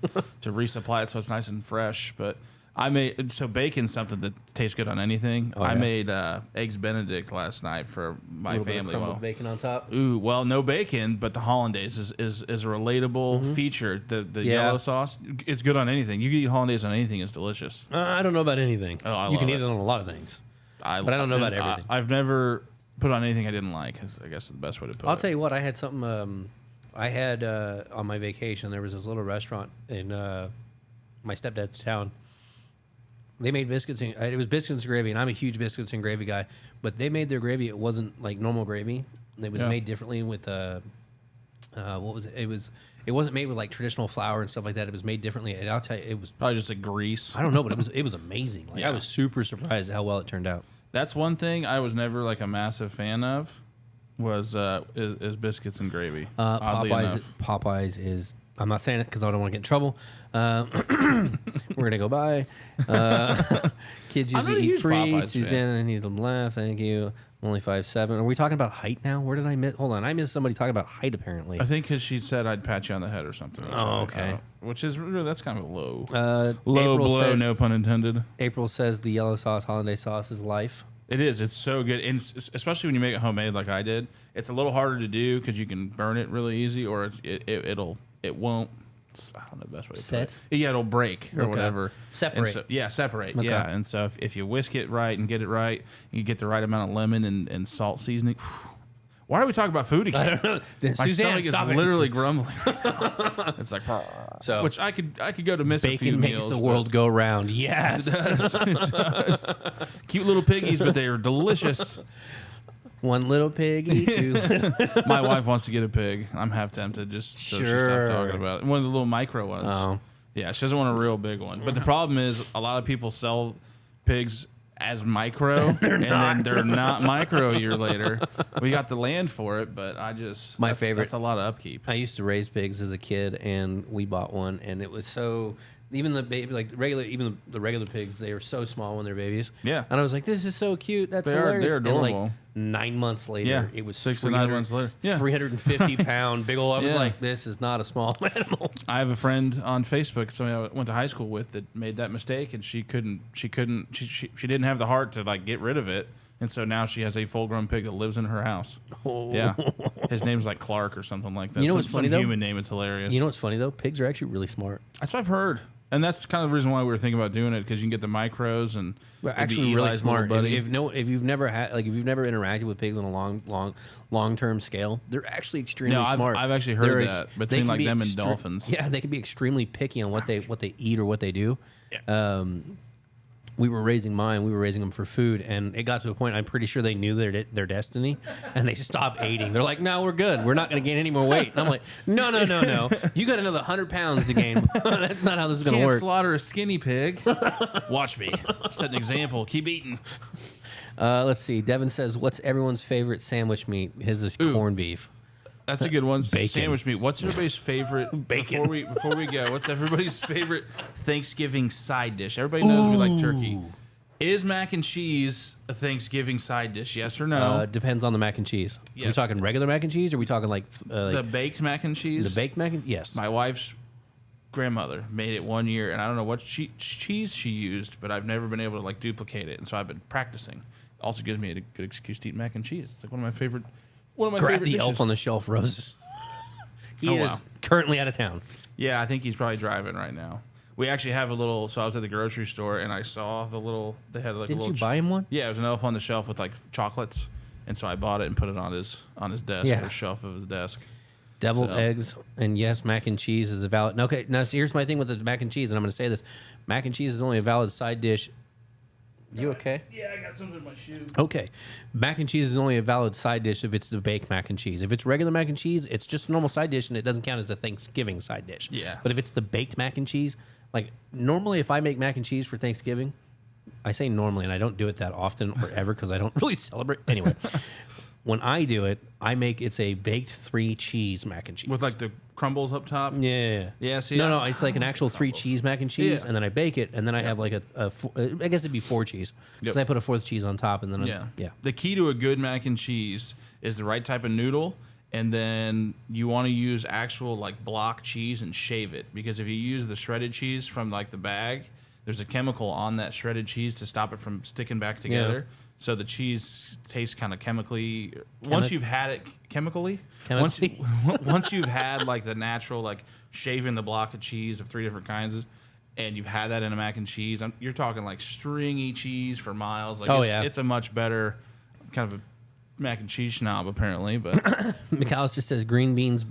to resupply it so it's nice and fresh. But I made bacon's something that tastes good on anything. Oh, I yeah. made eggs Benedict last night for my Little bit of family. crumbled bacon on top. Ooh, well, no bacon, but the hollandaise is a relatable feature. The Yeah. yellow sauce, it's good on anything. You can eat hollandaise on anything; it's delicious. I don't know about anything. Oh, you can love eat it on a lot of things. But I don't know about there's- everything. I've never put on anything I didn't like. I guess is the best way to put it. I'll tell you what, I had something. I had on my vacation. There was this little restaurant in my stepdad's town. They made biscuits. It was biscuits and gravy, and I'm a huge biscuits and gravy guy. But they made their gravy. It wasn't like normal gravy. It was Yeah. made differently with what was it? It wasn't made with like traditional flour and stuff like that. It was made differently. And I'll tell you, it was. Probably just a grease. I don't know, but it was amazing. Like Yeah. I was super surprised at how well it turned out. That's one thing I was never like a massive fan of. Was is biscuits and gravy. Oddly enough. Popeyes is. I'm not saying it because I don't want to get in trouble. We're gonna go by. Kids I'm not usually a eat huge free. Popeyes Suzanne, fan. I need them laugh. Thank you. I'm only 5'7". Are we talking about height now? Where did I miss? Hold on, I missed somebody talking about height apparently. I think because she said I'd pat you on the head or something. Oh, okay. Which is really, that's kind of low. Low Blow, no pun intended. April says the yellow sauce hollandaise sauce is life. It is. It's so good, and especially when you make it homemade like I did. It's a little harder to do because you can burn it really easy, or it won't. I don't know the best way to Set? put it. Yeah, it'll break or Okay. whatever. Separate. And so, yeah, separate. Okay. Yeah, and so if you whisk it right and get it right, you get the right amount of lemon and salt seasoning. Why are we talking about food again? I don't know. My Suzanne, stomach is stop it. literally grumbling. Right now. It's like, So which I could go to miss a few bacon makes meals. the but- world go round. Yes. It does. Cute little piggies, but they are delicious. One little piggy, two. My wife wants to get a pig. I'm half tempted just so she Sure. stops talking about it. One of the little micro ones. Oh. Yeah, she doesn't want a real big one. But the problem is a lot of people sell pigs as micro, and then they're not micro a year later. We got the land for it, but My favorite. That's a lot of upkeep. I used to raise pigs as a kid, and we bought one, and it was so. Even the baby, like the regular pigs, they were so small when they're babies. Yeah. And I was like, "This is so cute. That's They are- hilarious." they're And adorable. like 9 months later, Yeah, it was 6 to 9 months later. Yeah. 350-pound big old. I was Yeah. like, "This is not a small animal." I have a friend on Facebook, somebody I went to high school with, that made that mistake, and she didn't have the heart to like get rid of it, and so now she has a full-grown pig that lives in her house. Oh. Yeah, his name's like Clark or something like that. You know what's some funny, though? Human name. It's hilarious. You know what's funny though? Pigs are actually really smart. That's what I've heard, and that's kind of the reason why we were thinking about doing it, because you can get the micros and They're it'd be actually really Eli's little smart. buddy. If you've never interacted with pigs on a long term scale, they're actually extremely No, smart. I've actually heard They're- that they between can like be them and dolphins. Yeah, they can be extremely picky on what they eat or what they do. We were raising mine. We were raising them for food, and it got to a point. I'm pretty sure they knew their destiny, and they stopped eating. They're like, "No, we're good. We're not going to gain any more weight." And I'm like, "No. You got another 100 pounds to gain. That's not how this is going to Can't work." slaughter a skinny pig. Watch me. Set an example. Keep eating. Let's see. Devin says, "What's everyone's favorite sandwich meat?" His is corned beef. That's a good one. Bacon. Sandwich meat. What's everybody's favorite? Bacon. Before we go, what's everybody's favorite Thanksgiving side dish? Everybody knows we like turkey. Is mac and cheese a Thanksgiving side dish? Yes or no? Depends on the mac and cheese. Are we Yes. talking regular mac and cheese, or are we talking like the baked mac and cheese. the baked mac and yes? My wife's grandmother made it one year, and I don't know what cheese she used, but I've never been able to like duplicate it, and so I've been practicing. Also gives me a good excuse to eat mac and cheese. It's like one of my favorite. Grab favorite the dishes. elf on the shelf roses. He Oh, is wow. currently out of town. Yeah, I think he's probably driving right now. We actually have a little. So I was at the grocery store and I saw the little. They had like a Didn't little. you buy him one? Yeah, it was an elf on the shelf with like chocolates, and so I bought it and put it on his desk, Yeah. on the shelf of his desk. Deviled So- eggs, and yes, mac and cheese is a valid. No, okay, now here's my thing with the mac and cheese, and I'm going to say this: mac and cheese is only a valid side dish. You okay? Yeah, I got something in my shoe. Okay, mac and cheese is only a valid side dish if it's the baked mac and cheese. If it's regular mac and cheese, it's just a normal side dish, and it doesn't count as a Thanksgiving side dish. Yeah. But if it's the baked mac and cheese, like normally, if I make mac and cheese for Thanksgiving, I say normally, and I don't do it that often or ever because I don't really celebrate. Anyway, when I do it, I make it's a baked 3 cheese mac and cheese With like the crumbles up top. yeah. Yeah, see, No, I- it's like an actual 3 cheese mac and cheese, Yeah. and then I bake it, and then I have like I guess it'd be 4 cheese because Yep. I put a 4th cheese on top, and then yeah. The key to a good mac and cheese is the right type of noodle, and then you want to use actual like block cheese and shave it, because if you use the shredded cheese from like the bag, there's a chemical on that shredded cheese to stop it from sticking back together. So the cheese tastes kind of chemically. Once you've had it chemically, once you've had like the natural like shaving the block of cheese of 3 different kinds, and you've had that in a mac and cheese, you're talking like stringy cheese for miles. Like it's a much better kind of a mac and cheese snob apparently. But McAllister says green beans,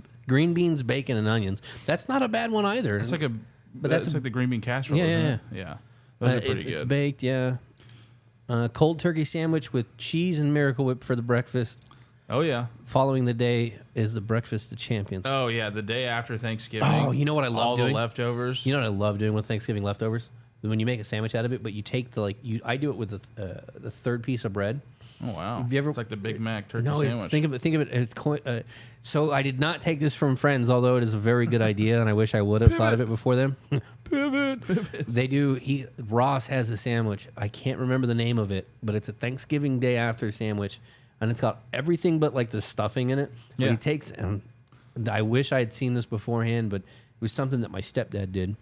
bacon, and onions. That's not a bad one either. it's like a, But that's that's- like the green bean casserole. Yeah, isn't yeah, it? Yeah. Those are if pretty it's good. baked, yeah. Cold turkey sandwich with cheese and Miracle Whip for the breakfast. Oh yeah. Following the day is the breakfast of champions. Oh yeah. The day after Thanksgiving. Oh, you know what I love all doing? the leftovers. You know what I love doing with Thanksgiving leftovers? When you make a sandwich out of it, but you take I do it with the 3rd piece of bread. Oh wow. Have you ever- It's like the Big Mac turkey No, sandwich. think of it. It's so I did not take this from friends, although it is a very good idea, and I wish I would have thought of it before them. Pivot. They do. Ross has a sandwich. I can't remember the name of it, but it's a Thanksgiving day after sandwich, and it's got everything but like the stuffing in it. But Yeah. he takes, and I wish I had seen this beforehand, but it was something that my stepdad did.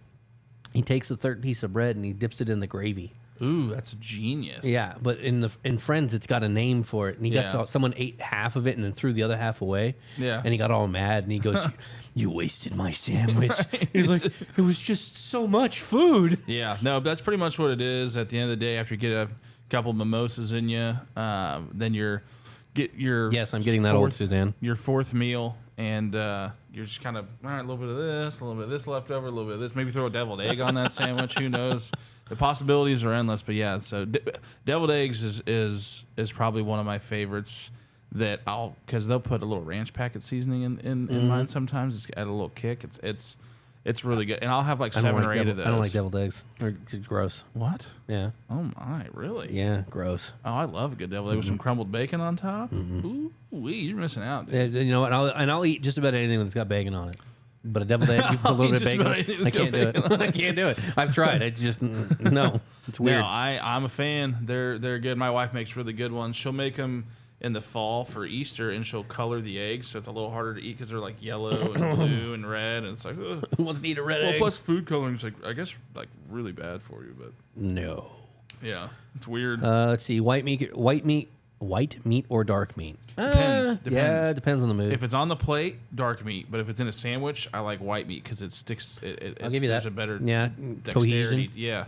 He takes the 3rd piece of bread and he dips it in the gravy. Ooh, that's genius. Yeah, but in Friends, it's got a name for it, and he Yeah. got someone ate half of it and then threw the other half away. Yeah. and he got all mad, and he goes, "You wasted my sandwich." He's like, "It was just so much food." Yeah. No, that's pretty much what it is. At the end of the day, after you get a couple mimosas in you, then get your Yes, I'm getting that old Suzanne. Your 4th meal, and you're just kind of all right. A little bit of this, a little bit of this left over, a little bit of this. Maybe throw a deviled egg on that sandwich. Who knows? The possibilities are endless. But yeah, so deviled eggs is probably one of my favorites. That because they'll put a little ranch packet seasoning in mine sometimes. It's add a little kick. It's really good, and I'll have like 7 or 8 of those. I don't like deviled eggs. They're just gross. What? Yeah, Oh my, really? yeah, gross. Oh, I love a good deviled egg with some crumbled bacon on top. Ooh, you're missing out, dude. You know what? I'll eat just about anything that's got bacon on it. But a deviled egg, you put a I'll little eat bit of just about bacon. anything I that's got can't do bacon it. I can't do it. I've tried. It's just no. It's weird. No, I'm a fan. They're good. My wife makes really good ones. She'll make them in the fall for Easter, and she'll color the eggs, so it's a little harder to eat because they're like yellow and blue and red, and it's like, ugh. Who wants to eat a red Well, egg? plus food coloring is like, I guess, like really bad for you, but No. yeah, it's weird. Let's see. White meat or dark meat? Depends. Yeah, it depends on the mood. If it's on the plate, dark meat. But if it's in a sandwich, I like white meat because it sticks. I'll give you there's that. a better Yeah, dexterity. cohesion. Yeah.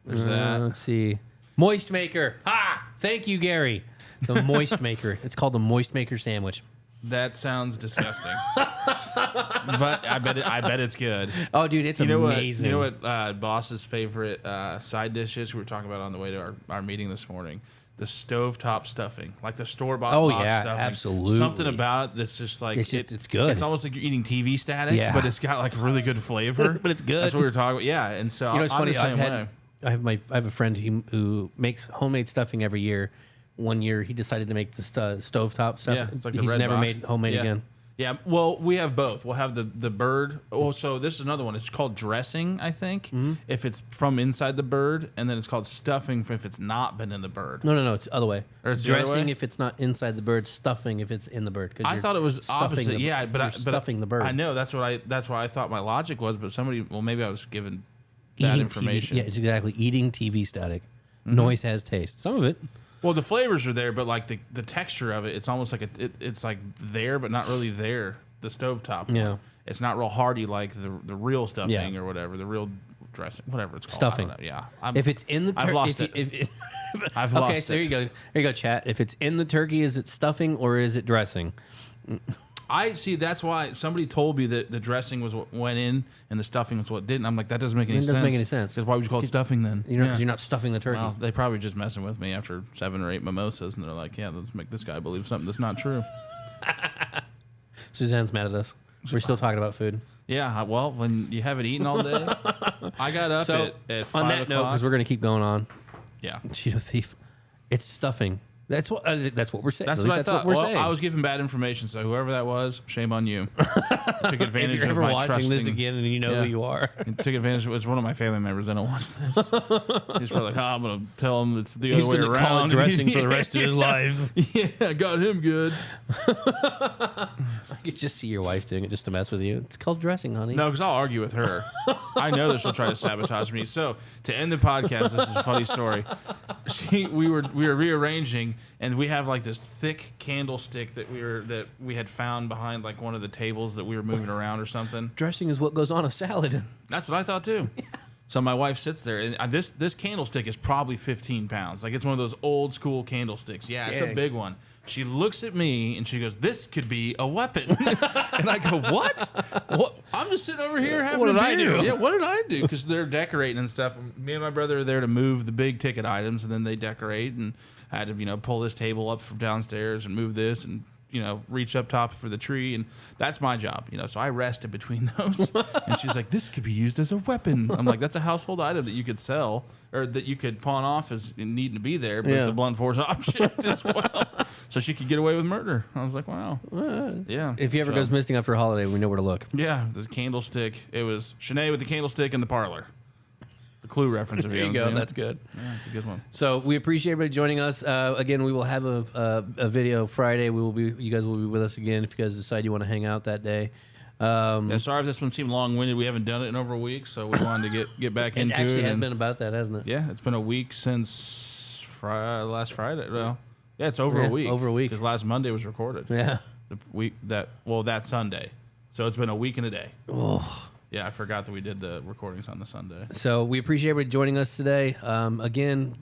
There's that. Let's see. Moist maker. Ha! Thank you, Gary. The moist maker. It's called the moist maker sandwich. That sounds disgusting. But I bet it's good. Oh, dude, it's You know amazing. what? You know what? Boss's favorite side dish is. We were talking about on the way to our meeting this morning. The stovetop stuffing, like the store-bought Oh, box yeah, stuffing. absolutely. Something about it that's just like it's good. It's almost like you're eating TV static, Yeah. but it's got like really good flavor. But it's good. That's what we were talking about. Yeah, and so You know, it's I'm funny. the same way. I have a friend who makes homemade stuffing every year. One year, he decided to make the stovetop stuff. Yeah, it's like the He's red never box. made homemade Yeah. again. Yeah, well, we have both. We'll have the bird. Oh, so this is another one. It's called dressing, I think, if it's from inside the bird, and then it's called stuffing if it's not been in the bird. No. It's the other way. Or it's the other Dressing way? if it's not inside the bird. Stuffing if it's in the bird. 'Cause I you're thought it was stuffing opposite. the- Yeah, but you're stuffing the bird. I know that's why I thought my logic was. But somebody, well, maybe I was given that information. TV, yeah, it's exactly. Eating TV static. Noise has taste. Some of it. Well, the flavors are there, but like the texture of it, it's almost like it's like there, but not really there. The stovetop one. Yeah. It's not real hearty like the real stuffing Yeah. or whatever. The real dressing, whatever it's called. Stuffing. I don't know. Yeah. If it's in the I've turkey, lost it. I've okay, lost so there it. you go. There you go, chat. If it's in the turkey, is it stuffing or is it dressing? I see. That's why somebody told me that the dressing was what went in and the stuffing was what didn't. I'm like, that doesn't make any sense. It doesn't make any sense. Because why would you call it stuffing then? You know, because you're not stuffing the turkey. Well, they probably just messing with me after 7 or 8 mimosas, and they're like, yeah, let's make this guy believe something that's not true. Suzanne's mad at us. We're still talking about food. Yeah, well, when you haven't eaten all day, I got up So at 5 on that note, o'clock. because we're going to keep going on, Yeah. Cheeto thief, it's stuffing. That's what we're saying. That's At what least I that's thought. what we're Well, saying. I was giving bad information, so whoever that was, shame on you. Took if advantage you're of ever my watching trusting. this again and you know Yeah. who you are, Took advantage. It was one of my family members. I don't watch this. He's probably like, I'm going to tell him it's the other way around. dressing for the rest of his life. Yeah, I got him good. I could just see your wife doing it just to mess with you. It's called dressing, honey. No, because I'll argue with her. I know that she'll try to sabotage me. So to end the podcast, this is a funny story. We were rearranging, and we have like this thick candlestick that we had found behind like one of the tables that we were moving around or something. Dressing is what goes on a salad. That's what I thought too. So my wife sits there, and this candlestick is probably 15 pounds. Like it's one of those old school candlesticks. Yeah, it's a Dang. big one. She looks at me and she goes, "This could be a weapon." And I go, "What? What? I'm just sitting over here having What did a I beer." do? Yeah, what did I do? Because they're decorating and stuff. Me and my brother are there to move the big ticket items, and then they decorate. And I had to, pull this table up from downstairs and move this, and reach up top for the tree, and that's my job, So I rest in between those. And she's like, "This could be used as a weapon." I'm like, "That's a household item that you could sell or that you could pawn off as needing to be there, but it's Yeah. a blunt force object as well." So she could get away with murder. I was like, "Wow, yeah." If he ever So, goes missing after a holiday, we know where to look. yeah, the candlestick. It was Shanae with the candlestick in the parlor. The Clue reference. If There you haven't go. seen it. That's good. Yeah, it's a good one. So we appreciate everybody joining us. Again, we will have a video Friday. You guys will be with us again if you guys decide you want to hang out that day. Yeah, sorry if this one seemed long-winded. We haven't done it in over a week, so we wanted to get back It into it. actually has and- been about that, hasn't it? Yeah, it's been a week since last Friday. Well, yeah, it's over Yeah, a week. over a week. Because last Monday was recorded. Yeah. The week that Sunday. So it's been a week and a day. Oh. Yeah, I forgot that we did the recordings on the Sunday. So we appreciate everybody joining us today. Again,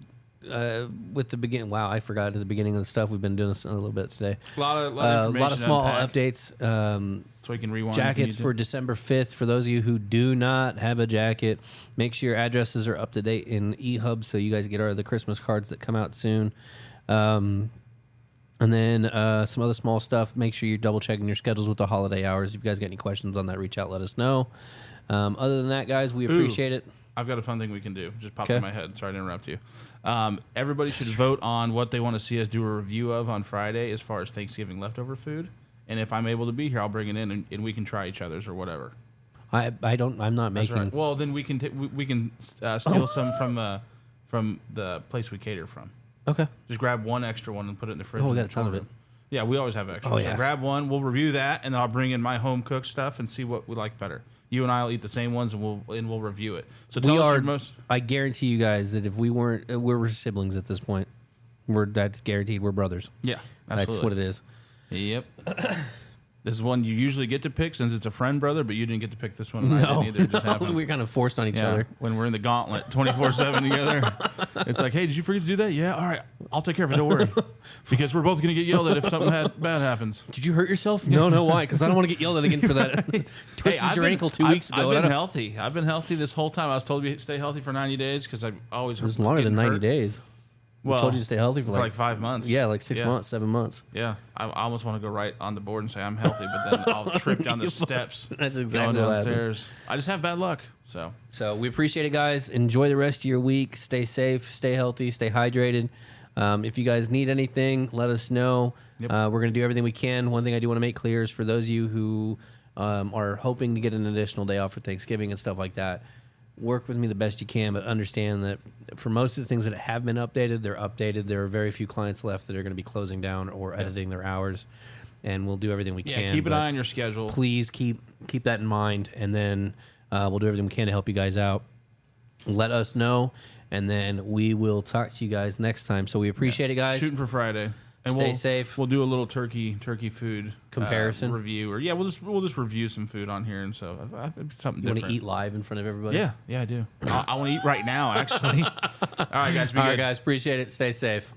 with the beginning. Wow, I forgot at the beginning of the stuff. We've been doing this a little bit today. A lot of A information. lot of small to unpack, updates. so we can rewind. Jackets if you for need December 5th. For those of you who do not have a jacket, make sure your addresses are up to date in eHub so you guys get the Christmas cards that come out soon. And then some other small stuff. Make sure you're double checking your schedules with the holiday hours. If you guys got any questions on that, reach out, let us know. Other than that, guys, we appreciate it. I've got a fun thing we can do. Just popped Okay. in my head. Sorry to interrupt you. Everybody should vote on what they want to see us do a review of on Friday as far as Thanksgiving leftover food. And if I'm able to be here, I'll bring it in and we can try each other's or whatever. I'm not That's making. right. Well, then we can we can steal some from the place we cater from. Okay. Just grab one extra one and put it in the fridge. Oh, we in got the a ton of control it. room. Yeah, we always have extra. Oh, So yeah. grab one. We'll review that, and then I'll bring in my home cooked stuff and see what we like better. You and I will eat the same ones, and we'll review it. So tell We us are. your most. I guarantee you guys that if we weren't, we're siblings at this point. That's guaranteed. We're brothers. Yeah, absolutely. That's what it is. Yep. This is one you usually get to pick since it's a friend brother, but you didn't get to pick this one. And I didn't either. It just happened. we're kind of forced on each other. When we're in the gauntlet 24/7 together. It's like, hey, did you forget to do that? Yeah, all right. I'll take care of it. Don't worry. Because we're both going to get yelled at if something bad happens. Did you hurt yourself? No. Why? Because I don't want to get yelled at again for that. Twisted I've your been- ankle 2 weeks ago. I've and I been don't- healthy. I've been healthy this whole time. I was told to stay healthy for 90 days because I've always It was longer than 90 hurt. days. Well, I told you to stay healthy for like 5 months. yeah, like 6 Yeah. months, 7 months. Yeah, I almost want to go right on the board and say I'm healthy, but then I'll trip down the steps. That's going exactly what happened. downstairs. I just have bad luck. So So we appreciate it, guys. Enjoy the rest of your week. Stay safe, stay healthy, stay hydrated. If you guys need anything, let us know. Yep. We're going to do everything we can. One thing I do want to make clear is for those of you who are hoping to get an additional day off for Thanksgiving and stuff like that, work with me the best you can, but understand that for most of the things that have been updated, they're updated. There are very few clients left that are going to be closing down or editing their hours, and we'll do everything we yeah, can. keep an but eye on your schedule. please keep that in mind, and then we'll do everything we can to help you guys out. Let us know, and then we will talk to you guys next time. So we appreciate it, guys. Shooting for Friday. And Stay safe. We'll do a little turkey food Comparison? review, or we'll just review some food on here, and so I think it's something You want different. to eat live in front of everybody? Yeah, I do. I want to eat right now, actually. All right, guys. Be All good. right, guys. Appreciate it. Stay safe.